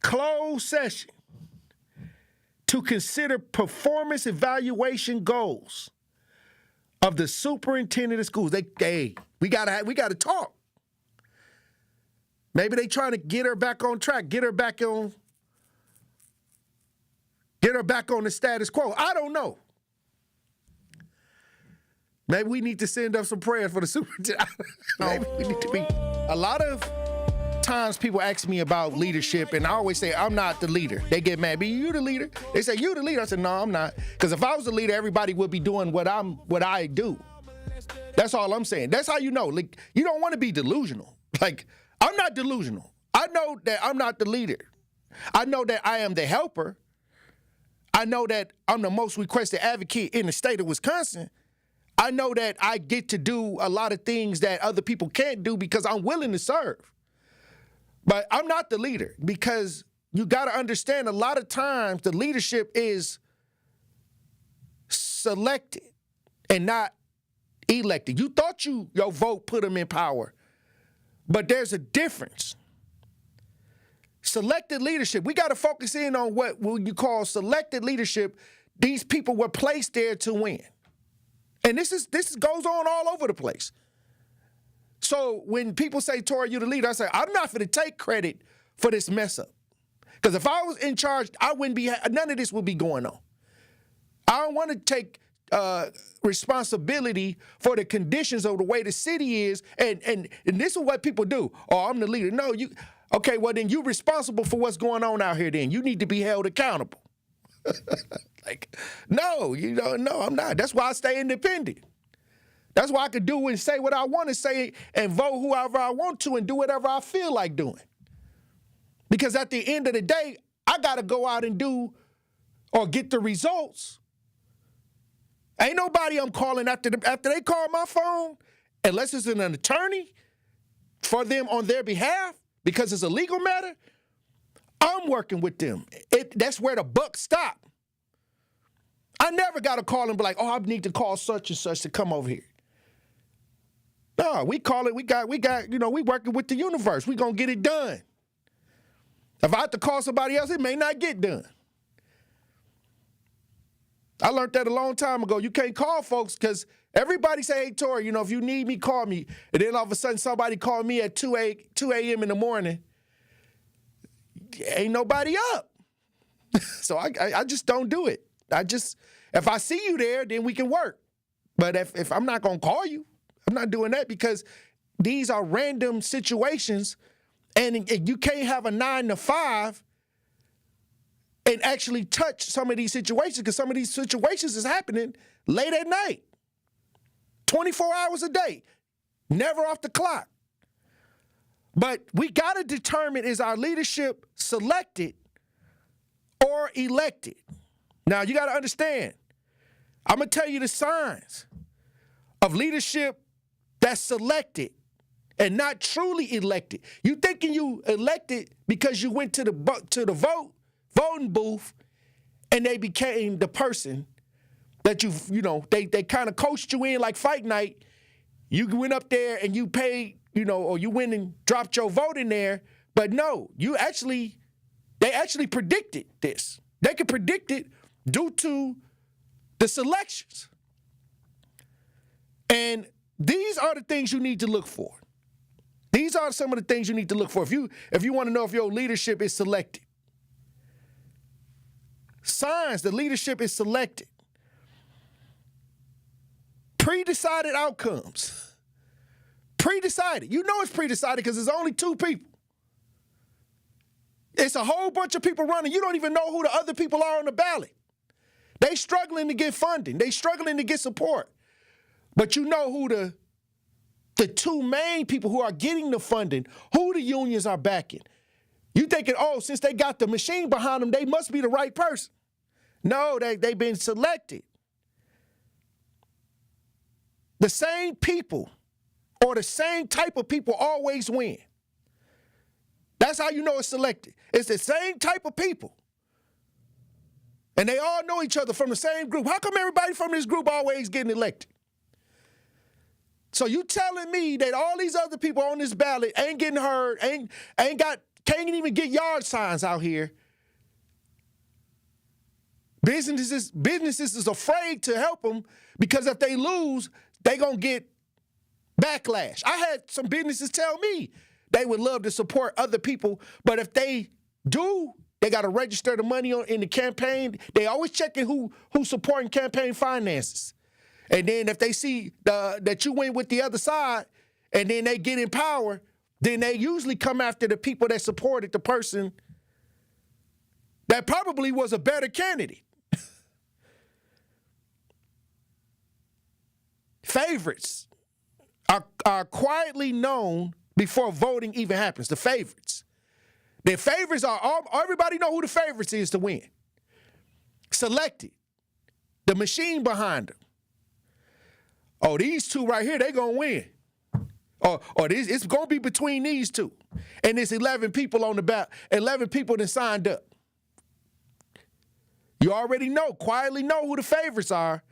Closed session to consider performance evaluation goals of the superintendent of schools. We gotta talk. Maybe they trying to get her back on track, get her back on the status quo. I don't know. Maybe we need to send up some prayers for the superintendent. Maybe we need to be. A lot of times people ask me about leadership, and I always say, I'm not the leader. They get mad. Be you the leader? They say, you the leader? I said, no, I'm not. Because if I was the leader, everybody would be doing what I do. That's all I'm saying. That's how you know. Like, you don't want to be delusional. Like, I'm not delusional. I know that I'm not the leader. I know that I am the helper. I know that I'm the most requested advocate in the state of Wisconsin. I know that I get to do a lot of things that other people can't do because I'm willing to serve. But I'm not the leader, because you got to understand a lot of times the leadership is selected and not elected. You thought your vote put them in power, but there's a difference. Selected leadership, we got to focus in on what you call selected leadership. These people were placed there to win. And this goes on all over the place. So when people say, Tory, you the leader, I say, I'm not going to take credit for this mess up. Because if I was in charge, none of this would be going on. I don't want to take responsibility for the conditions of the way the city is. And this is what people do. Oh, I'm the leader. No, okay, well, then you're responsible for what's going on out here then. You need to be held accountable. No, I'm not. That's why I stay independent. That's why I can do and say what I want to say and vote whoever I want to and do whatever I feel like doing. Because at the end of the day, I got to go out and do or get the results. Ain't nobody I'm calling after they call my phone, unless it's an attorney for them on their behalf because it's a legal matter. I'm working with them. That's where the buck stops. I never got a call and be like, oh, I need to call such and such to come over here. No, we call it, we working with the universe. We gonna get it done. If I have to call somebody else, it may not get done. I learned that a long time ago. You can't call folks because everybody say, hey, Tory, if you need me, call me. And then all of a sudden somebody called me at 2 a.m. in the morning. Ain't nobody up. So I just don't do it. If I see you there, then we can work. But if I'm not going to call you, I'm not doing that, because these are random situations, and you can't have a 9 to 5 and actually touch some of these situations, because some of these situations is happening late at night, 24 hours a day, never off the clock. But we got to determine, is our leadership selected or elected? Now, you got to understand, I'm going to tell you the signs of leadership that's selected and not truly elected. You thinking you elected because you went to the voting booth and they became the person that they kind of coached you in like fight night. You went up there and you paid, or you went and dropped your vote in there. But no, they actually predicted this. They could predict it due to the selections. And these are the things you need to look for. These are some of the things you need to look for. If you want to know if your leadership is selected. Signs the leadership is selected. Pre-decided outcomes. Pre-decided. You know it's pre-decided because there's only two people. It's a whole bunch of people running. You don't even know who the other people are on the ballot. They struggling to get funding. They struggling to get support. But you know who the two main people who are getting the funding, who the unions are backing. You thinking, oh, since they got the machine behind them, they must be the right person. No, they've been selected. The same people or the same type of people always win. That's how you know it's selected. It's the same type of people. And they all know each other from the same group. How come everybody from this group always getting elected? So you telling me that all these other people on this ballot ain't getting heard, can't even get yard signs out here. Businesses is afraid to help them because if they lose, they gonna get backlash. I had some businesses tell me they would love to support other people, but if they do, they got to register the money in the campaign. They always checking who's supporting campaign finances. And then if they see that you went with the other side and then they get in power, then they usually come after the people that supported the person that probably was a better candidate. Favorites are quietly known before voting even happens. The favorites. The favorites everybody know who the favorites is to win. Selected. The machine behind them. Oh, these two right here, they gonna win. Or it's gonna be between these two. And there's 11 people on the ballot. 11 people that signed up. You already know, quietly know who the favorites are.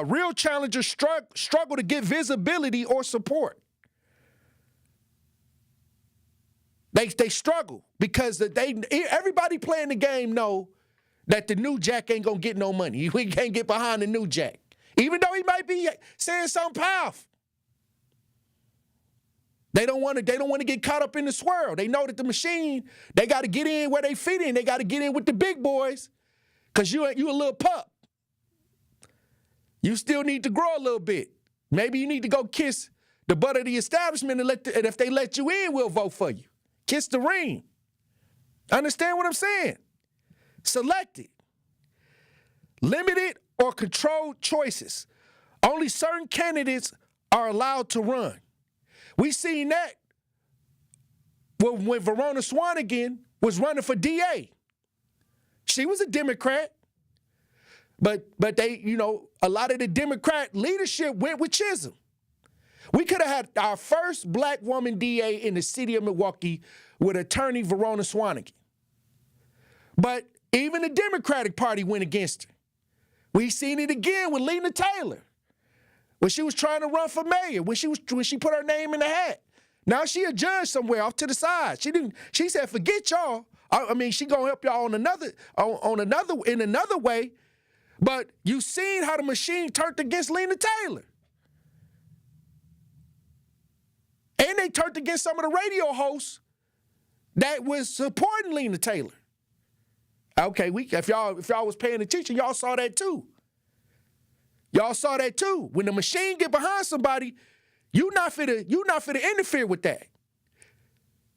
Real challengers struggle to get visibility or support. They struggle because everybody playing the game know that the new jack ain't gonna get no money. We can't get behind the new jack, even though he might be saying something powerful. They don't want to get caught up in the swirl. They know that the machine, they got to get in where they fit in. They got to get in with the big boys, cause you a little pup. You still need to grow a little bit. Maybe you need to go kiss the butt of the establishment and if they let you in, we'll vote for you. Kiss the ring. Understand what I'm saying? Selected. Limited or controlled choices. Only certain candidates are allowed to run. We seen that when Verona Swanigan was running for DA. She was a Democrat. But they, a lot of the Democrat leadership went with Chisholm. We could have had our first black woman DA in the city of Milwaukee with attorney Verona Swanigan. But even the Democratic Party went against her. We seen it again with Lena Taylor when she was trying to run for mayor, when she put her name in the hat. Now she a judge somewhere off to the side. She said, forget y'all. I mean, she gonna help y'all in another way. But you seen how the machine turned against Lena Taylor. And they turned against some of the radio hosts that was supporting Lena Taylor. Okay, if y'all was paying attention, y'all saw that too. Y'all saw that too. When the machine get behind somebody, you not fit to interfere with that.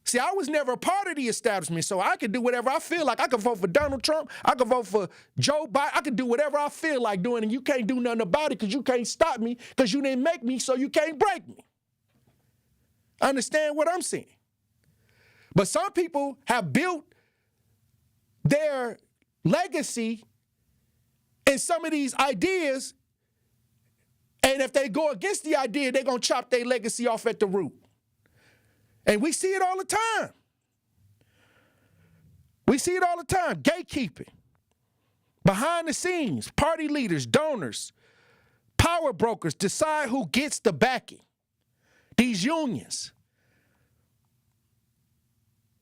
See, I was never a part of the establishment, so I could do whatever I feel like. I could vote for Donald Trump. I could vote for Joe Biden. I could do whatever I feel like doing, and you can't do nothing about it because you can't stop me because you didn't make me, so you can't break me. Understand what I'm saying? But some people have built their legacy in some of these ideas, and if they go against the idea, they're going to chop their legacy off at the root. And we see it all the time. We see it all the time. Gatekeeping. Behind the scenes, party leaders, donors, power brokers decide who gets the backing. These unions.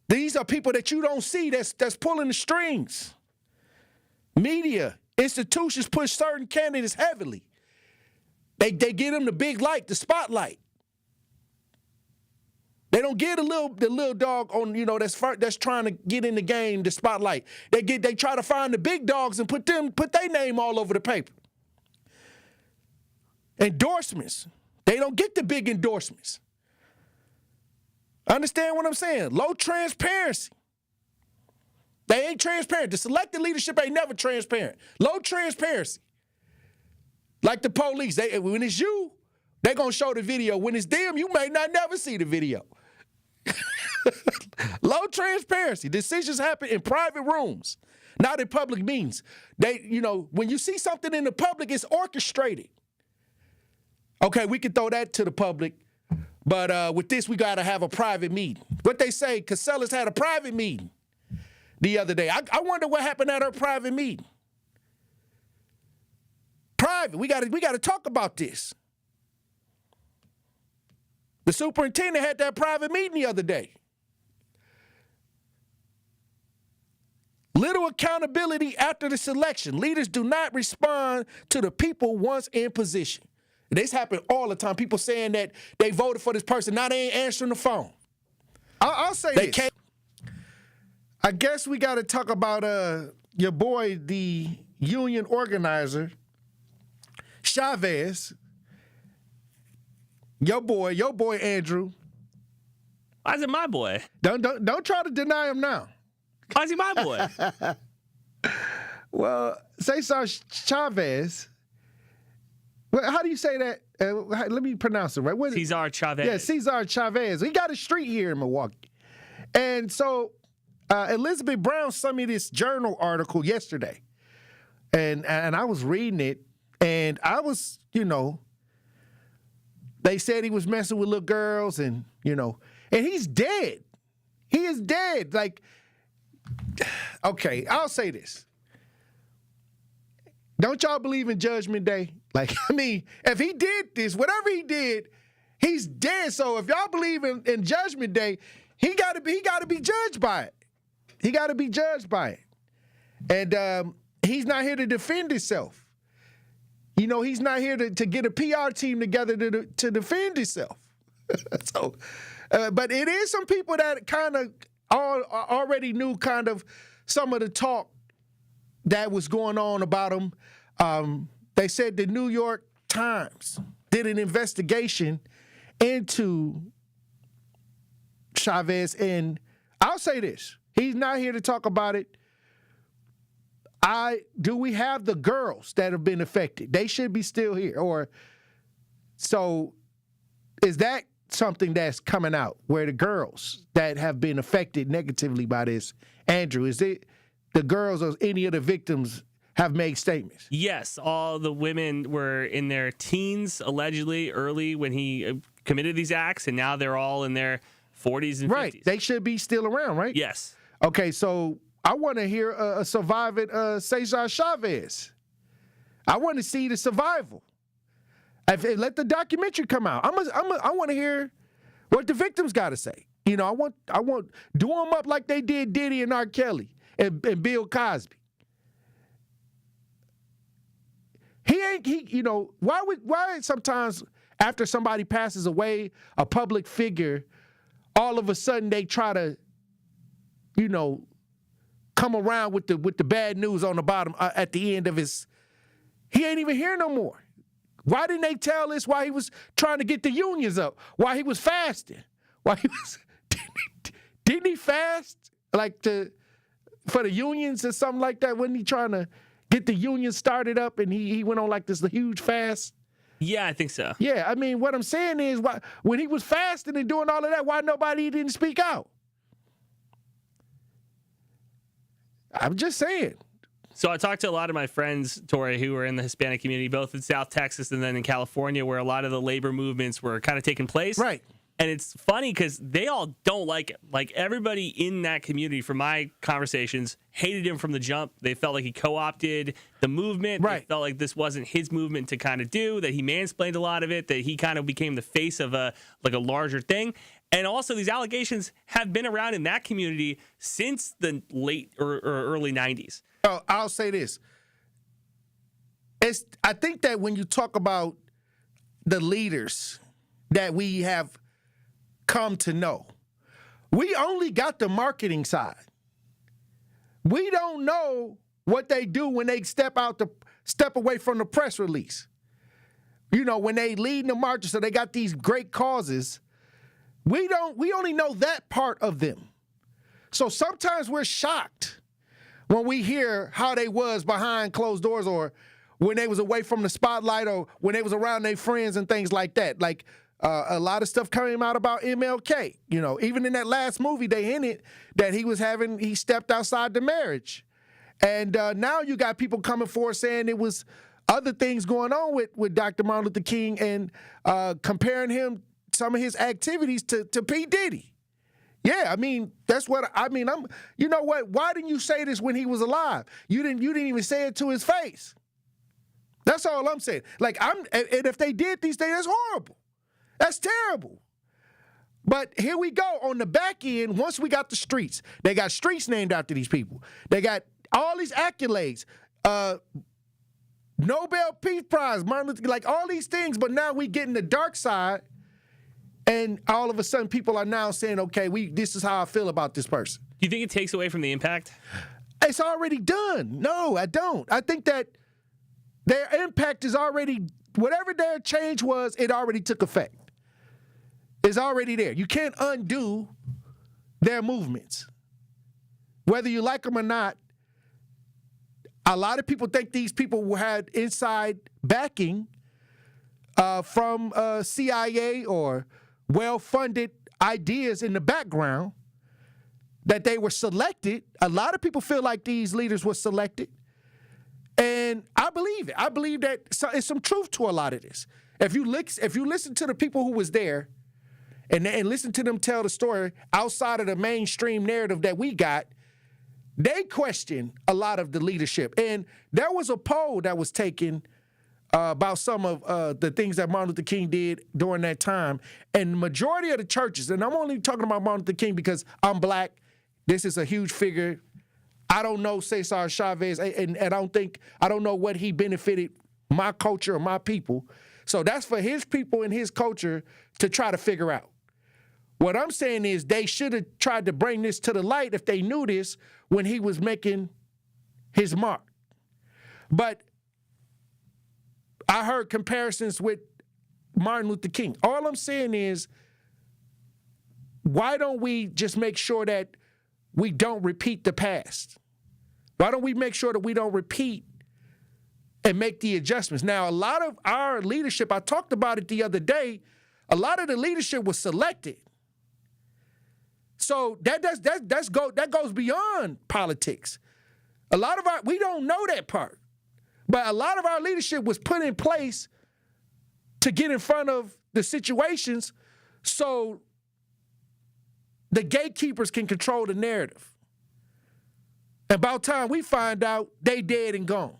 These are people that you don't see that's pulling the strings. Media, institutions push certain candidates heavily. They give him the big light, the spotlight. They don't give the little dog on, that's trying to get in the game the spotlight. They try to find the big dogs and put their name all over the paper. Endorsements. They don't get the big endorsements. Understand what I'm saying? Low transparency. They ain't transparent. The selected leadership ain't never transparent. Low transparency. Like the police. When it's you, they're going to show the video. When it's them, you may not never see the video. Low transparency. Decisions happen in private rooms, not in public meetings. When you see something in the public, it's orchestrated. Okay, we can throw that to the public, but with this, we got to have a private meeting. What they say, Casella's had a private meeting the other day. I wonder what happened at her private meeting. Private. We got to talk about this. The superintendent had that private meeting the other day. Little accountability after the selection. Leaders do not respond to the people once in position. This happens all the time. People saying that they voted for this person. Now they ain't answering the phone. I'll say this. I guess we got to talk about your boy, the union organizer, Chavez. Your boy Andrew. Why is it my boy? Don't try to deny him now. Why is he my boy? Well, Cesar Chavez. Well, how do you say that? Let me pronounce it right. Cesar Chavez. Yeah, Cesar Chavez. He got a street here in Milwaukee. And so Elizabeth Brown sent me this journal article yesterday. And I was reading it, and I was, they said he was messing with little girls, and he's dead. He is dead. Like, okay, I'll say this. Don't y'all believe in Judgment Day? Like, if he did this, whatever he did, he's dead. So if y'all believe in Judgment Day, he gotta be judged by it. He gotta be judged by it. And he's not here to defend himself. He's not here to get a PR team together to defend himself. So, but it is some people that kind of already knew kind of some of the talk that was going on about him. They said the New York Times did an investigation into Chavez, and I'll say this. He's not here to talk about it. Do we have the girls that have been affected? They should be still here. So is that something that's coming out where the girls that have been affected negatively by this, Andrew, is it the girls or any of the victims have made statements? Yes, all the women were in their teens, allegedly, early when he committed these acts, and now they're all in their 40s and 50s. Right. They should be still around, right? Yes. Okay, so I want to hear a surviving Cesar Chavez. I want to see the survival. Let the documentary come out. I want to hear what the victims got to say. I want do them up like they did Diddy and R. Kelly and Bill Cosby. Why sometimes after somebody passes away, a public figure, all of a sudden they try to, come around with the bad news on the bottom at the end of his. He ain't even here no more. Why didn't they tell us why he was trying to get the unions up? Why he was fasting? Why he was didn't he fast for the unions or something like that? Wasn't he trying to get the unions started up and he went on like this huge fast? Yeah, I think so. Yeah, what I'm saying is when he was fasting and doing all of that, why nobody didn't speak out? I'm just saying. So I talked to a lot of my friends, Tory, who were in the Hispanic community, both in South Texas and then in California, where a lot of the labor movements were kind of taking place. Right. And it's funny because they all don't like it. Like, everybody in that community, from my conversations, hated him from the jump. They felt like he co-opted the movement. Right. They felt like this wasn't his movement to kind of do, that he mansplained a lot of it, that he kind of became the face of a larger thing. And also, these allegations have been around in that community since the late or early 90s. I'll say this. I think that when you talk about the leaders that we have come to know. We only got the marketing side. We don't know what they do when they step away from the press release. You know, when they lead the marches, so they got these great causes. We only know that part of them. So sometimes we're shocked when we hear how they was behind closed doors, or when they was away from the spotlight, or when they was around their friends and things like that. Like a lot of stuff came out about MLK. You know, even in that last movie, they hinted that he stepped outside the marriage. And now you got people coming forward saying it was other things going on with Dr. Martin Luther King, and comparing some of his activities to P. Diddy. Yeah, I mean, that's what I mean. You know what? Why didn't you say this when he was alive? You didn't even say it to his face. That's all I'm saying. Like, and if they did these things, that's horrible. That's terrible. But here we go on the back end. Once we got the streets, they got streets named after these people. They got all these accolades, Nobel Peace Prize, Martin Luther King, like all these things. But now we get in the dark side, and all of a sudden people are now saying, okay, this is how I feel about this person. Do you think it takes away from the impact? It's already done. No, I don't. I think that their impact is already, whatever their change was, it already took effect. It's already there. You can't undo their movements. Whether you like them or not, a lot of people think these people had inside backing from CIA or well-funded ideas in the background, that they were selected. A lot of people feel like these leaders were selected. And I believe it. I believe that it's some truth to a lot of this. If you listen to the people who was there and listen to them tell the story outside of the mainstream narrative that we got, they question a lot of the leadership. And there was a poll that was taken about some of the things that Martin Luther King did during that time. And the majority of the churches, and I'm only talking about Martin Luther King because I'm black, this is a huge figure. I don't know Cesar Chavez, and I don't know what he benefited my culture or my people. So that's for his people and his culture to try to figure out. What I'm saying is they should have tried to bring this to the light if they knew this when he was making his mark. But I heard comparisons with Martin Luther King. All I'm saying is, why don't we just make sure that we don't repeat the past? Why don't we make sure that we don't repeat and make the adjustments? Now, a lot of our leadership, I talked about it the other day, a lot of the leadership was selected. So that goes beyond politics. We don't know that part. But a lot of our leadership was put in place to get in front of the situations so the gatekeepers can control the narrative. And about time we find out, they dead and gone.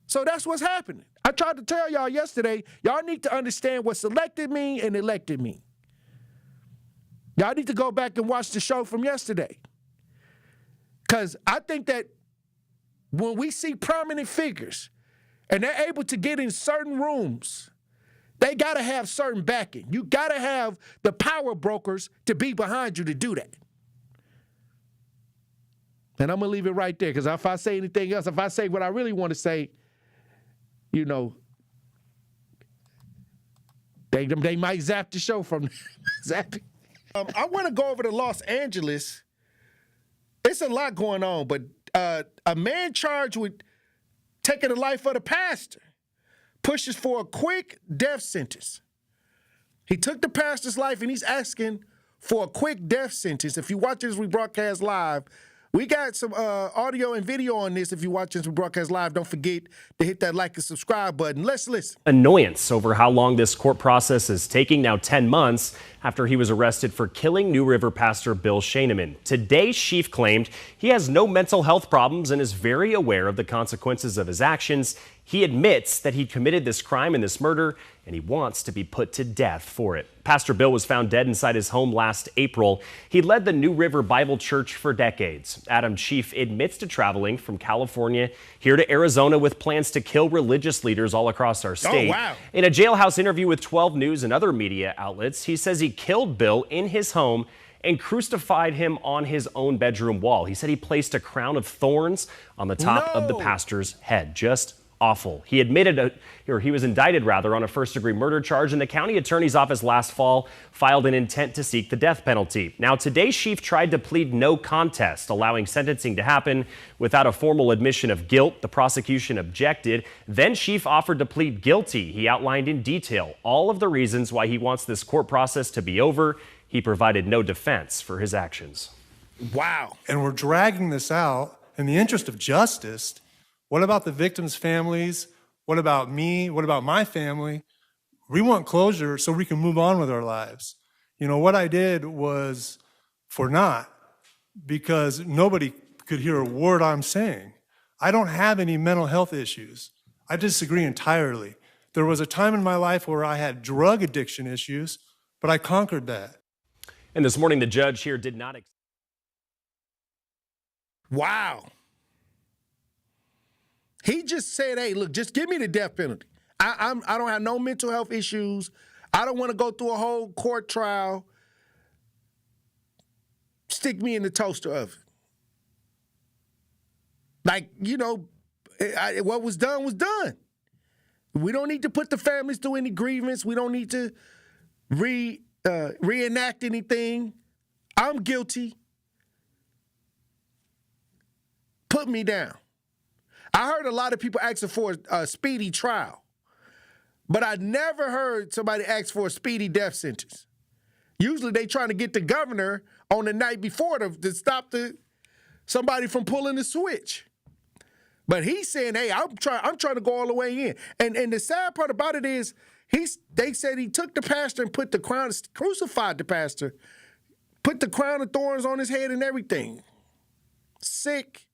So that's what's happening. I tried to tell y'all yesterday, y'all need to understand what selected mean and elected mean. Y'all need to go back and watch the show from yesterday. Because I think that when we see prominent figures and they're able to get in certain rooms, they got to have certain backing. You got to have the power brokers to be behind you to do that. And I'm going to leave it right there, because if I say anything else, if I say what I really want to say, you know, they might zap the show from zapping. I want to go over to Los Angeles. It's a lot going on, but a man charged with taking the life of the pastor pushes for a quick death sentence. He took the pastor's life, and he's asking for a quick death sentence. If you watch this, we broadcast live. We got some audio and video on this. If you watch this, we broadcast live. Don't forget to hit that like and subscribe button. Let's listen. Annoyance over how long this court process is taking, now 10 months after he was arrested for killing New River pastor Bill Schaineman. Today, Sheaf claimed he has no mental health problems and is very aware of the consequences of his actions. He admits that he committed this crime and this murder and he wants to be put to death for it. Pastor Bill was found dead inside his home last April. He led the New River Bible Church for decades. Adam Chief admits to traveling from California here to Arizona with plans to kill religious leaders all across our state. Oh, wow. In a jailhouse interview with 12 News and other media outlets, he says he killed Bill in his home and crucified him on his own bedroom wall. He said he placed a crown of thorns on the top of the pastor's head. Just awful. He admitted, or he was indicted rather, on a first-degree murder charge, and the county attorney's office last fall filed an intent to seek the death penalty. Now, today, Sheaf tried to plead no contest, allowing sentencing to happen without a formal admission of guilt. The prosecution objected. Then Sheaf offered to plead guilty. He outlined in detail all of the reasons why he wants this court process to be over. He provided no defense for his actions. Wow. And we're dragging this out in the interest of justice. What about the victims' families? What about me? What about my family? We want closure so we can move on with our lives. You know, what I did was for naught because nobody could hear a word I'm saying. I don't have any mental health issues. I disagree entirely. There was a time in my life where I had drug addiction issues, but I conquered that. And this morning, the judge here did not. Wow. He just said, hey, look, just give me the death penalty. I don't have no mental health issues. I don't want to go through a whole court trial. Stick me in the toaster oven. Like, you know, what was done was done. We don't need to put the families through any grievance. We don't need to reenact anything. I'm guilty. Put me down. I heard a lot of people asking for a speedy trial, but I never heard somebody ask for a speedy death sentence. Usually they trying to get the governor on the night before to stop somebody from pulling the switch. But he's saying, hey, I'm trying to go all the way in. And the sad part about it is they said he took the pastor and put the crown, crucified the pastor, put the crown of thorns on his head and everything. Sick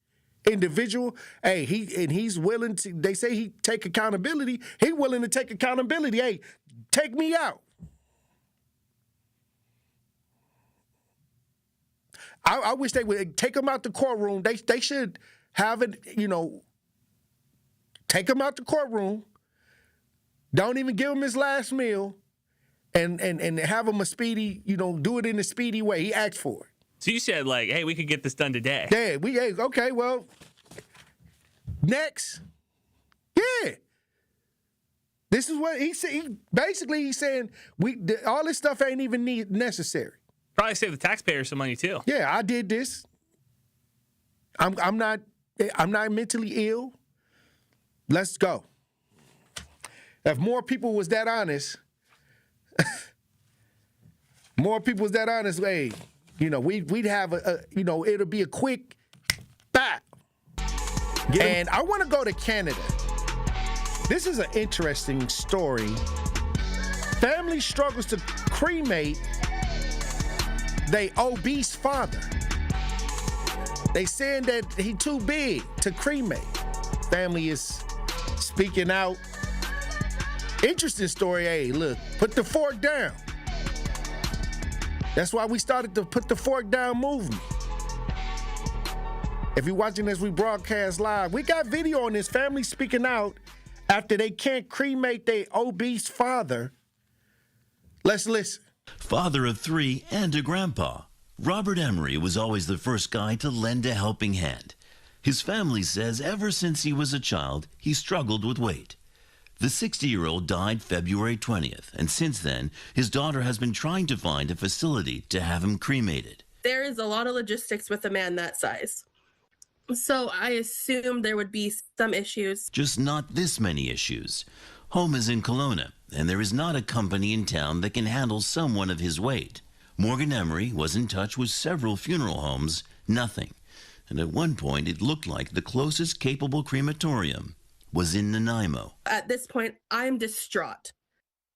individual. Hey, he's willing to, they say he take accountability. He willing to take accountability. Hey, take me out. I wish they would take him out the courtroom. They should have it, you know, take him out the courtroom. Don't even give him his last meal and have him a speedy, you know, do it in a speedy way. He asked for it. So you said, like, hey, we could get this done today. Yeah, okay, well, next. Yeah. This is what he said. He's saying all this stuff ain't even necessary. Probably save the taxpayers some money, too. Yeah, I did this. I'm not mentally ill. Let's go. If more people was that honest, hey, you know, we'd have you know, it'll be a quick bop. And I want to go to Canada. This is an interesting story. Family struggles to cremate their obese father. They saying that he too big to cremate. Family is speaking out. Interesting story. Hey, look, put the fork down. That's why we started the Put the Fork Down movement. If you're watching as we broadcast live, we got video on this family speaking out after they can't cremate their obese father. Let's listen. Father of 3 and a grandpa, Robert Emery was always the first guy to lend a helping hand. His family says ever since he was a child, he struggled with weight. The 60-year-old died February 20th, and since then, his daughter has been trying to find a facility to have him cremated. There is a lot of logistics with a man that size. So I assumed there would be some issues. Just not this many issues. Home is in Kelowna, and there is not a company in town that can handle someone of his weight. Morgan Emery was in touch with several funeral homes, nothing. And at one point, it looked like the closest capable crematorium was in Nanaimo. At this point, I'm distraught.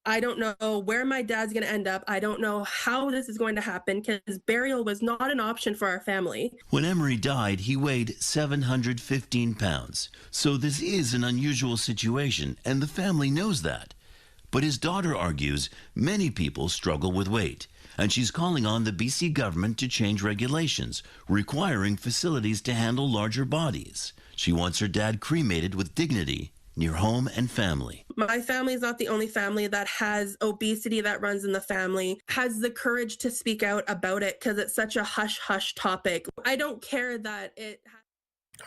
I don't know where my dad's going to end up. I don't know how this is going to happen because burial was not an option for our family. When Emery died, he weighed 715 pounds. So this is an unusual situation, and the family knows that. But his daughter argues many people struggle with weight, and she's calling on the BC government to change regulations, requiring facilities to handle larger bodies. She wants her dad cremated with dignity near home and family. My family is not the only family that has obesity that runs in the family, has the courage to speak out about it because it's such a hush-hush topic. I don't care that it...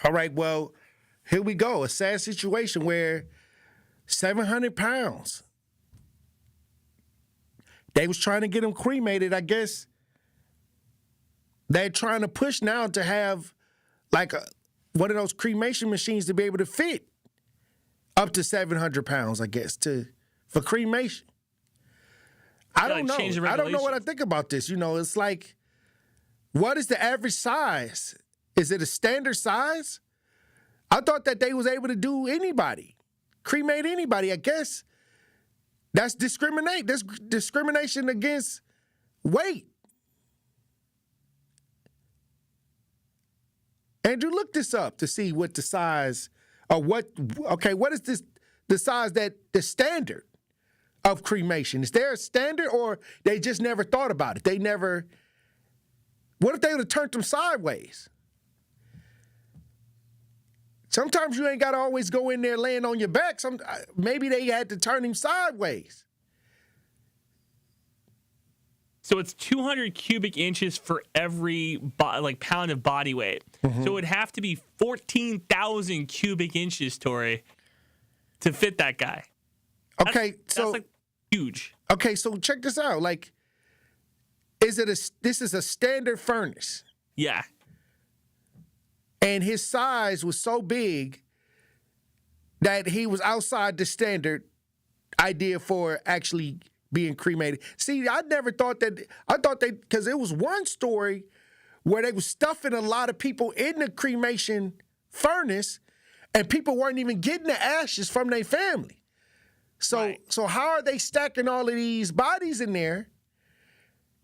All right, well, here we go. A sad situation where 700 pounds. They was trying to get him cremated. I guess they're trying to push now to have like one of those cremation machines to be able to fit up to 700 pounds, I guess, for cremation. I don't know. I don't know what I think about this. You know, it's like, what is the average size? Is it a standard size? I thought that they was able to do anybody, cremate anybody. I guess that's discrimination against weight. Andrew, look this up to see what the size or what is this, the size that the standard of cremation? Is there a standard or they just never thought about it? They never, what if they would have turned them sideways? Sometimes you ain't got to always go in there laying on your back. Maybe they had to turn him sideways. So it's 200 cubic inches for every pound of body weight. Mm-hmm. So it would have to be 14,000 cubic inches, Tory, to fit that guy. Okay, that's like huge. Okay, so check this out. Like, this is a standard furnace. Yeah. And his size was so big that he was outside the standard idea for actually being cremated. See, I never thought that. I thought because it was one story where they was stuffing a lot of people in the cremation furnace and people weren't even getting the ashes from their family. So how are they stacking all of these bodies in there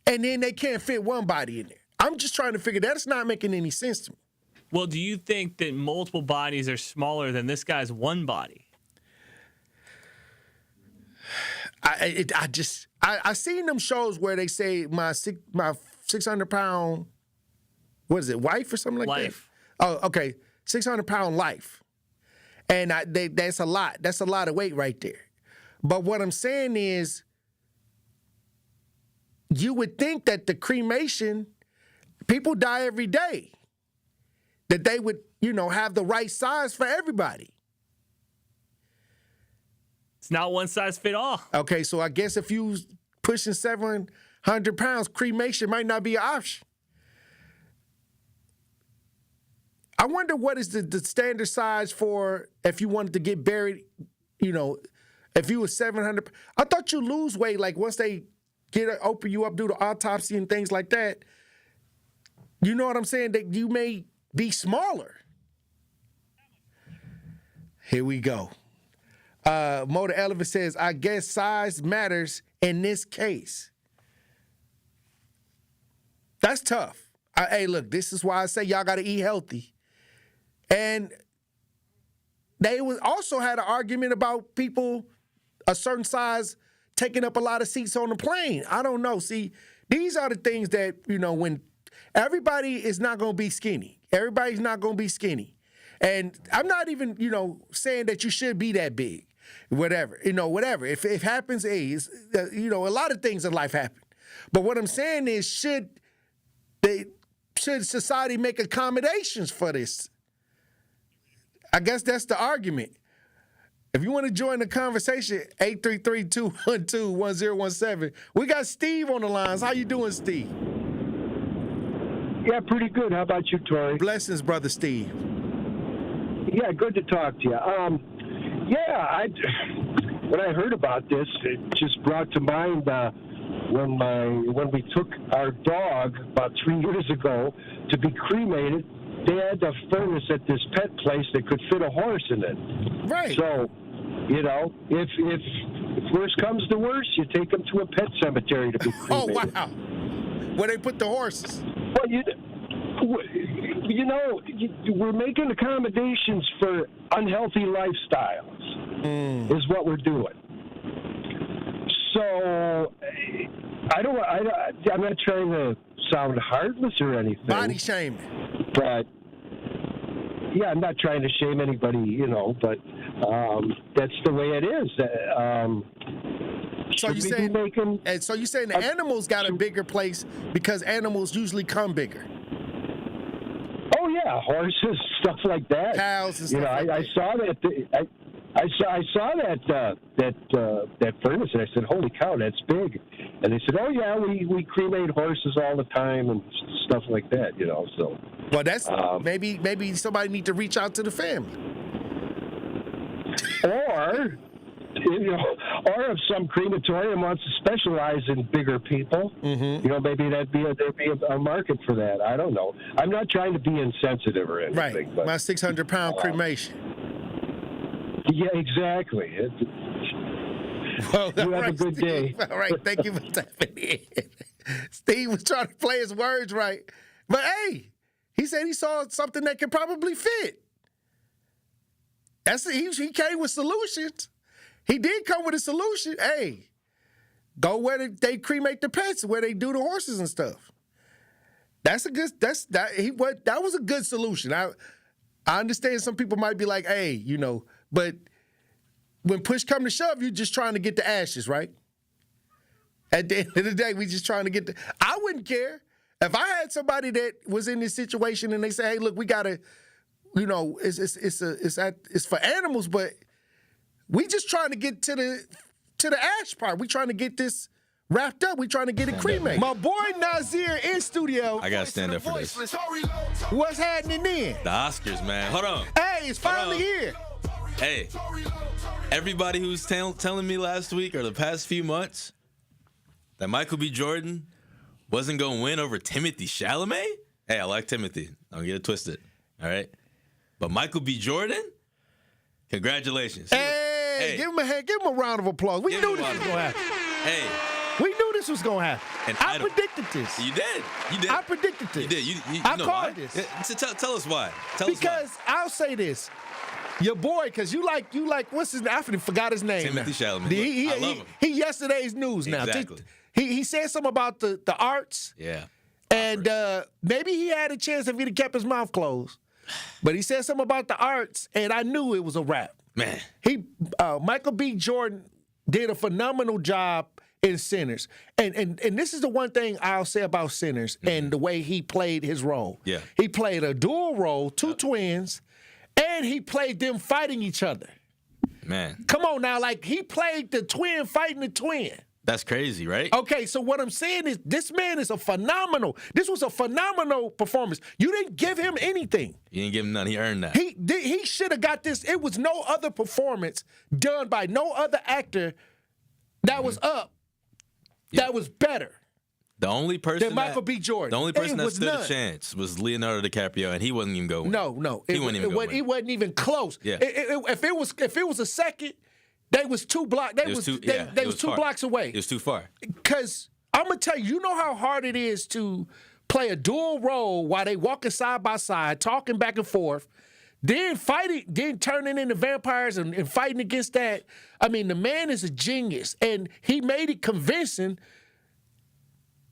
and then they can't fit one body in there? I'm just trying to figure that's not making any sense to me. Well, do you think that multiple bodies are smaller than this guy's one body? I seen them shows where they say my 600 pound, what is it, wife or something like that? Oh, okay, 600 pound life, and that's a lot. That's a lot of weight right there. But what I'm saying is, you would think that the cremation, people die every day, that they would, have the right size for everybody. It's not one size fit all. Okay, so I guess if you pushing 700 pounds, cremation might not be an option. I wonder what is the standard size for if you wanted to get buried, if you were 700. I thought you lose weight, like once they open you up, do the autopsy and things like that. You know what I'm saying? That you may be smaller. Here we go. Motor Elephant says, I guess size matters in this case. That's tough. Hey, look, this is why I say y'all got to eat healthy. And they also had an argument about people a certain size taking up a lot of seats on the plane. I don't know. See, these are the things that, when everybody is not going to be skinny. Everybody's not going to be skinny. And I'm not even, saying that you should be that big. Whatever. If it happens, a lot of things in life happen. But what I'm saying is, should society make accommodations for this? I guess that's the argument. If you want to join the conversation, 833-212-1017. We got Steve on the lines. How you doing, Steve? Yeah, pretty good. How about you, Tory? Blessings, brother Steve. Yeah, good to talk to you. When I heard about this, it just brought to mind when we took our dog about 3 years ago to be cremated. They had a furnace at this pet place that could fit a horse in it. Right. So, if worse comes to worse, you take them to a pet cemetery to be cremated. Oh, wow. Where they put the horses. Well, we're making accommodations for unhealthy lifestyles is what we're doing. So I'm not trying to sound heartless or anything. Body shaming. But yeah, I'm not trying to shame anybody, but that's the way it is. So you saying the animals got a bigger place because animals usually come bigger. Oh yeah, horses, stuff like that. Cows and stuff. I saw that. I saw that furnace, and I said, "Holy cow, that's big!" And they said, "Oh yeah, we cremate horses all the time and stuff like that." So. Well, that's maybe somebody need to reach out to the family. Or if some crematorium wants to specialize in bigger people, maybe there'd be a market for that. I don't know. I'm not trying to be insensitive or anything. Right. But, my 600-pound cremation. Yeah, exactly. Well, you have a good day. All right. Thank you for stepping in. Steve was trying to play his words right. But, hey, he said he saw something that could probably fit. He came with solutions. He did come with a solution. Hey, go where they cremate the pets, where they do the horses and stuff. That was a good solution. I understand some people might be like, hey, but when push come to shove, you're just trying to get the ashes, right? At the end of the day, we just trying to get I wouldn't care. If I had somebody that was in this situation and they say, hey, look, we gotta, it's for animals, but we just trying to get to the ash part. We trying to get this wrapped up. We trying to get it cremated. My boy Nazir in studio. I gotta stand up for this. What's happening then? The Oscars, man. Hold on. Hey, it's finally here. Hey, everybody who's telling me last week or the past few months that Michael B. Jordan wasn't going to win over Timothy Chalamet? Hey, I like Timothy. Don't get it twisted. All right? But Michael B. Jordan, congratulations. Hey, give him a hand. Give him a round of applause. We knew this was going to happen. Hey. We knew this was going to happen. And I predicted this. You did. I predicted this. You did. You I know called why? this. Tell us why. Because I'll say this. Your boy, because you like, what's his name? I forgot his name. Timothy Chalamet. I love him. He yesterday's news now. Exactly. He said something about the arts. Yeah. And maybe he had a chance if he'd have kept his mouth closed. But he said something about the arts, and I knew it was a wrap. Man. Michael B. Jordan did a phenomenal job in Sinners. And this is the one thing I'll say about Sinners and the way he played his role. Yeah. He played a dual role, two twins, and he played them fighting each other. Man. Come on now, he played the twin fighting the twin. That's crazy, right? Okay, so what I'm saying is this man is this was a phenomenal performance. You didn't give him anything. You didn't give him none. He earned that. He should have got this. It was no other performance done by no other actor that was up that was better. The only person than Michael B. Jordan. The only person that stood a chance was Leonardo DiCaprio, and he wasn't even going. No, he wasn't even going. He wasn't even close. Yeah. If it was a second, they was 2 blocks. They was 2 blocks away. It was too far. Because I'm gonna tell you, you know how hard it is to play a dual role while they walking side by side, talking back and forth, then fighting, then turning into vampires and fighting against that. I mean, the man is a genius, and he made it convincing.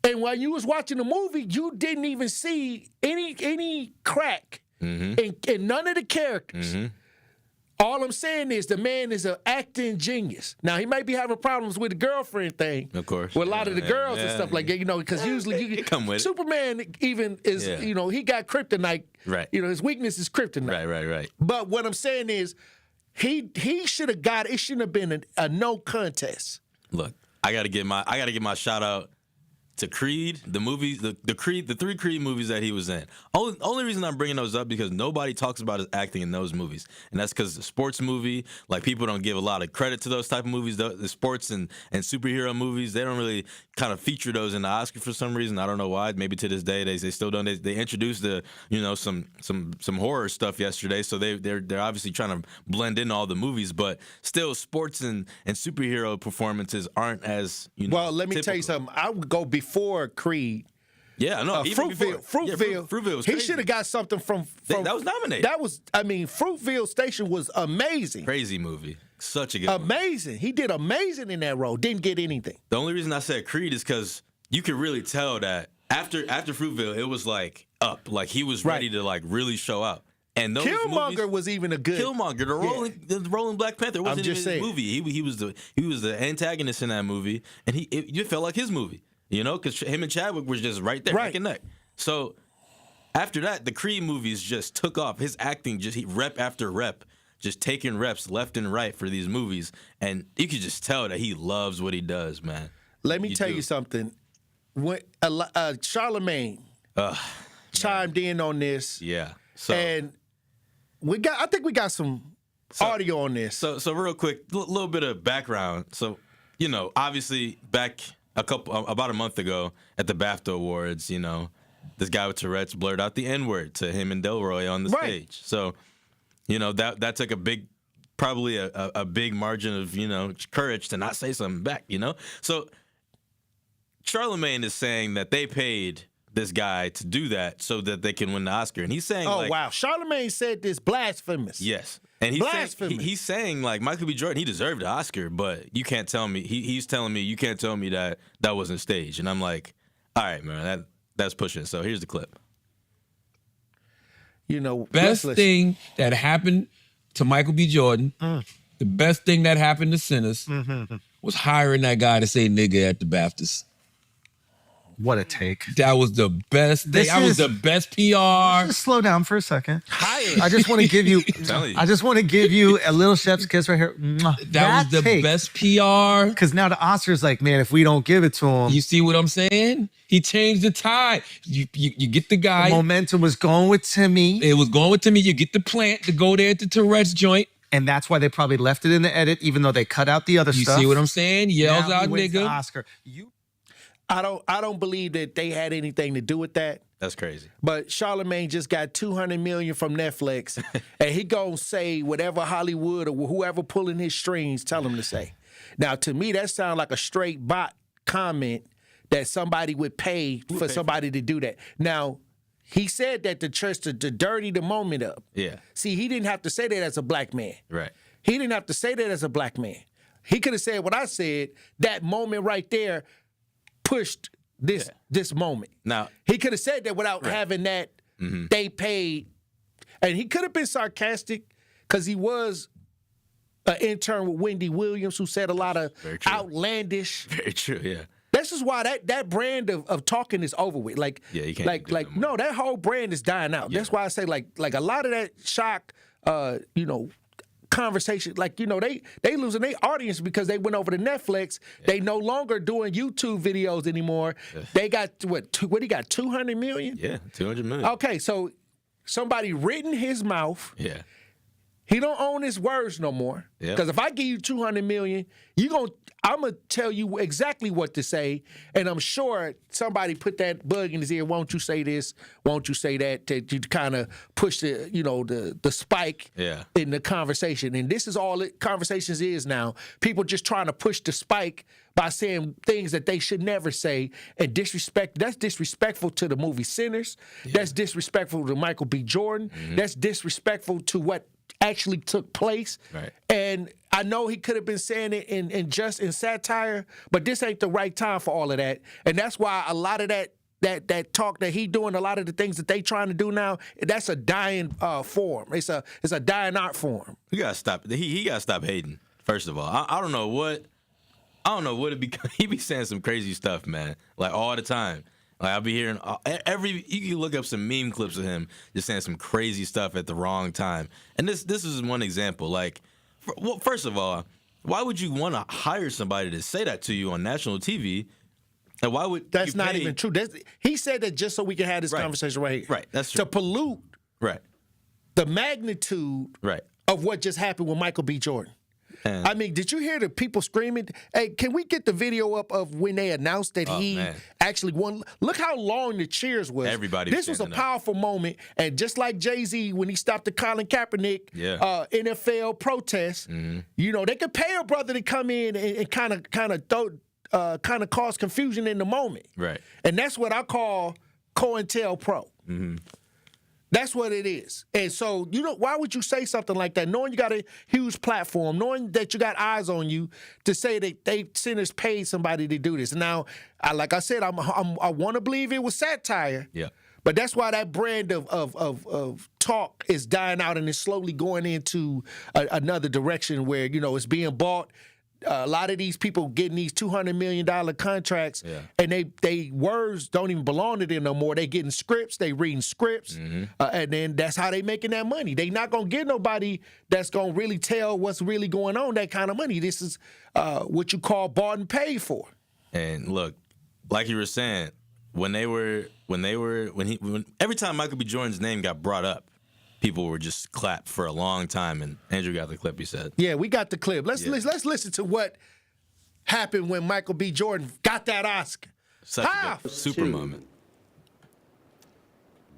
And while you was watching the movie, you didn't even see any crack in none of the characters. Mm-hmm. All I'm saying is the man is an acting genius. Now, he might be having problems with the girlfriend thing. Of course. With a lot of the girls and stuff like that, because usually you come with Superman even is, he got kryptonite. Right. His weakness is kryptonite. Right. But what I'm saying is he should have got, it shouldn't have been a no contest. Look, I got to give my shout out to Creed, the movies, the 3 Creed movies that he was in. Only reason I'm bringing those up because nobody talks about his acting in those movies, and that's because the sports movie, people don't give a lot of credit to those type of movies. The sports and superhero movies, they don't really kind of feature those in the Oscar for some reason. I don't know why. Maybe to this day they still don't. They introduced some horror stuff yesterday, so they're obviously trying to blend in all the movies, but still sports and superhero performances aren't as Well, let me typical. tell you something. I would go before Creed. Yeah, no, even Fruitville. Fruitville was he crazy. should have got something from that was nominated. Fruitville Station was amazing. Crazy movie. Such a good movie. Amazing. He did amazing in that role. Didn't get anything. The only reason I said Creed is because you could really tell that after Fruitvale, it was like up. Like he was ready to like really show out. And those Killmonger was even a good Killmonger, the rolling Black Panther wasn't even his movie. He was the antagonist in that movie, and it felt like his movie, you know, because him and Chadwick was just right there, neck and neck. So after that, the Creed movies just took off. His acting he rep after rep, just taking reps left and right for these movies, and you could just tell that he loves what he does, man. Let me tell you something. When Charlemagne chimed in on this, so and I think we got some audio on this. So real quick, a little bit of background. So, you know, obviously back about a month ago at the BAFTA Awards, you know, this guy with Tourette's blurred out the N-word to him and Delroy on the stage. So, you know, that took probably a big margin of, you know, courage to not say something back, you know? So Charlemagne is saying that they paid this guy to do that so that they can win the Oscar. And he's saying, wow. Charlemagne said this blasphemous. Yes. And he's saying, like, Michael B. Jordan, he deserved the Oscar, but you can't tell me, he's telling me, you can't tell me that wasn't staged. And I'm like, all right, man, that's pushing. So here's the clip. You know, best thing that happened to Michael B. Jordan, the best thing that happened to Sinners was hiring that guy to say nigga at the BAFTAs. What a take. That was the best thing. That was the best PR. Just slow down for a second. I just want to give you a little chef's kiss right here. That was the best PR. Because now the Oscar's like, man, if we don't give it to him. You see what I'm saying? He changed the tide. You get the guy. The momentum was going with Timmy. It was going with Timmy. You get the plant to go there at the Tourette's joint. And that's why they probably left it in the edit, even though they cut out the other stuff. You see what I'm saying? Yells now out he wins nigga. the Oscar. I don't believe that they had anything to do with that. That's crazy. But Charlemagne just got $200 million from Netflix, and he gonna say whatever Hollywood or whoever pulling his strings tell him to say. Now, to me, that sounds like a straight bot comment that somebody would pay for somebody to do that. Now, he said that to dirty the moment up. Yeah. See, he didn't have to say that as a black man. Right. He didn't have to say that as a black man. He could have said what I said. That moment right there pushed this moment. Now he could have said that without having that they paid, and he could have been sarcastic because he was an intern with Wendy Williams who said a lot of outlandish. Very true, yeah. This is why that brand of talking is over with. Like, you can't no, that whole brand is dying out. That's why I say like a lot of that shock, conversation, like, you know, they losing their audience because they went over to Netflix. They no longer doing YouTube videos anymore. They got what he got, 200 million? Yeah, 200 million. Okay, so somebody written his mouth. Yeah. He don't own his words no more. Because if I give you 200 million, I'm gonna tell you exactly what to say, and I'm sure somebody put that bug in his ear. Won't you say this? Won't you say that? To kind of push the spike in the conversation. And this is all conversations is now. People just trying to push the spike by saying things that they should never say and disrespect. That's disrespectful to the movie Sinners. That's disrespectful to Michael B. Jordan. That's disrespectful to what actually took place. Right. And I know he could have been saying it in satire, but this ain't the right time for all of that. And that's why a lot of that talk that he doing, a lot of the things that they trying to do now, that's a dying form. It's a dying art form. You gotta stop. He gotta stop hating. First of all, I don't know what it be. He be saying some crazy stuff, man. Like all the time. Like I'll be hearing you can look up some meme clips of him just saying some crazy stuff at the wrong time. And this is one example. Like, first of all, why would you want to hire somebody to say that to you on national TV? And why would that's not even true? He said that just so we can have this conversation right here. Right, that's true. To pollute the magnitude of what just happened with Michael B. Jordan. I mean, did you hear the people screaming? Hey, can we get the video up of when they announced that he actually won? Look how long the cheers was. Everybody. This was a powerful moment, and just like Jay-Z when he stopped the Colin Kaepernick NFL protest, you know, they could pay a brother to come in and kind of cause confusion in the moment. Right. And that's what I call COINTELPRO. That's what it is. And so, why would you say something like that, knowing you got a huge platform, knowing that you got eyes on you, to say that Sinners paid somebody to do this? Now, like I said, I want to believe it was satire. Yeah. But that's why that brand of talk is dying out and it's slowly going into another direction where, it's being bought. A lot of these people getting these $200 million contracts, and they words don't even belong to them no more. They getting scripts, they reading scripts, and then that's how they making that money. They not gonna get nobody that's gonna really tell what's really going on. That kind of money. This is what you call bought and paid for. And look, like you were saying, when every time Michael B. Jordan's name got brought up, people were just clapped for a long time, and Andrew got the clip, he said. Yeah, we got the clip. Let's listen to what happened when Michael B. Jordan got that Oscar. Such a good super moment.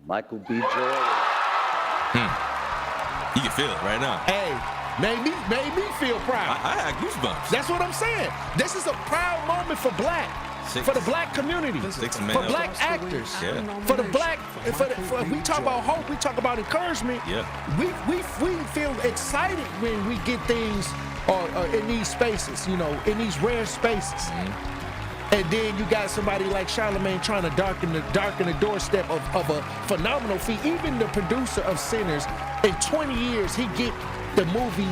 Michael B. Jordan. You can feel it right now. Hey, made me feel proud. I had goosebumps. That's what I'm saying. This is a proud moment for for the black community, for black actors, for the black. For we talk about hope, we talk about encouragement. Yeah. We feel excited when we get things in these spaces, in these rare spaces. And then you got somebody like Charlamagne trying to darken the doorstep of a phenomenal feat. Even the producer of Sinners, in 20 years, he get the movie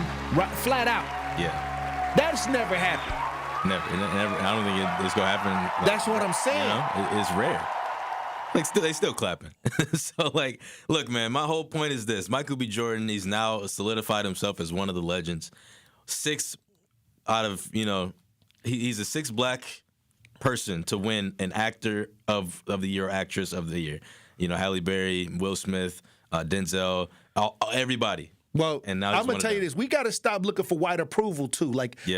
flat out. Yeah. That's never happened. Never. I don't think it's gonna happen. That's what I'm saying. It's rare. They still clapping. So look, man. My whole point is this: Michael B. Jordan, he's now solidified himself as one of the legends. 6 out of he's the 6th black person to win an actor of the year, or actress of the year. Halle Berry, Will Smith, Denzel, everybody. Well, and now I'm gonna tell you this: we got to stop looking for white approval too.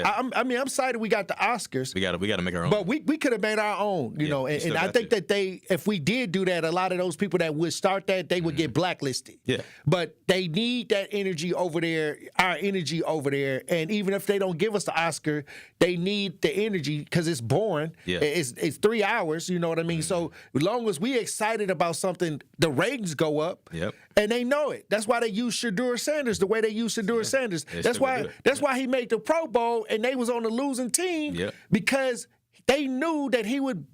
I'm excited we got the Oscars. We got to make our own. But we could have made our own, and I think that if we did do that, a lot of those people that would start that, they would get blacklisted. Yeah. But they need that energy over there, our energy over there, and even if they don't give us the Oscar, they need the energy because it's boring. Yeah. It's 3 hours. You know what I mean? So as long as we excited about something, the ratings go up. Yep. And they know it. That's why they use Shadur Sanders the way they use Shadur Sanders. That's why he made the Pro Bowl and they was on the losing team because they knew that he would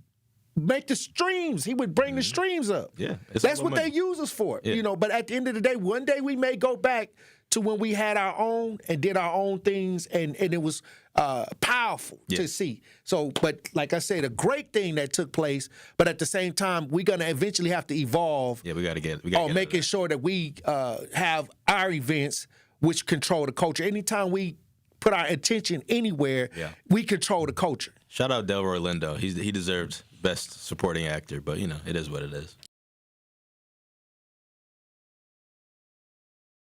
make the streams. He would bring the streams up. Yeah. That's what they use us for. Yeah. But at the end of the day, one day we may go back to when we had our own and did our own things and it was powerful to see. So, but like I said, a great thing that took place, but at the same time, we're going to eventually have to evolve. Yeah, we got to get making sure that we have our events which control the culture. Anytime we put our attention anywhere, we control the culture. Shout out Delroy Lindo. He deserves Best Supporting Actor, but it is what it is.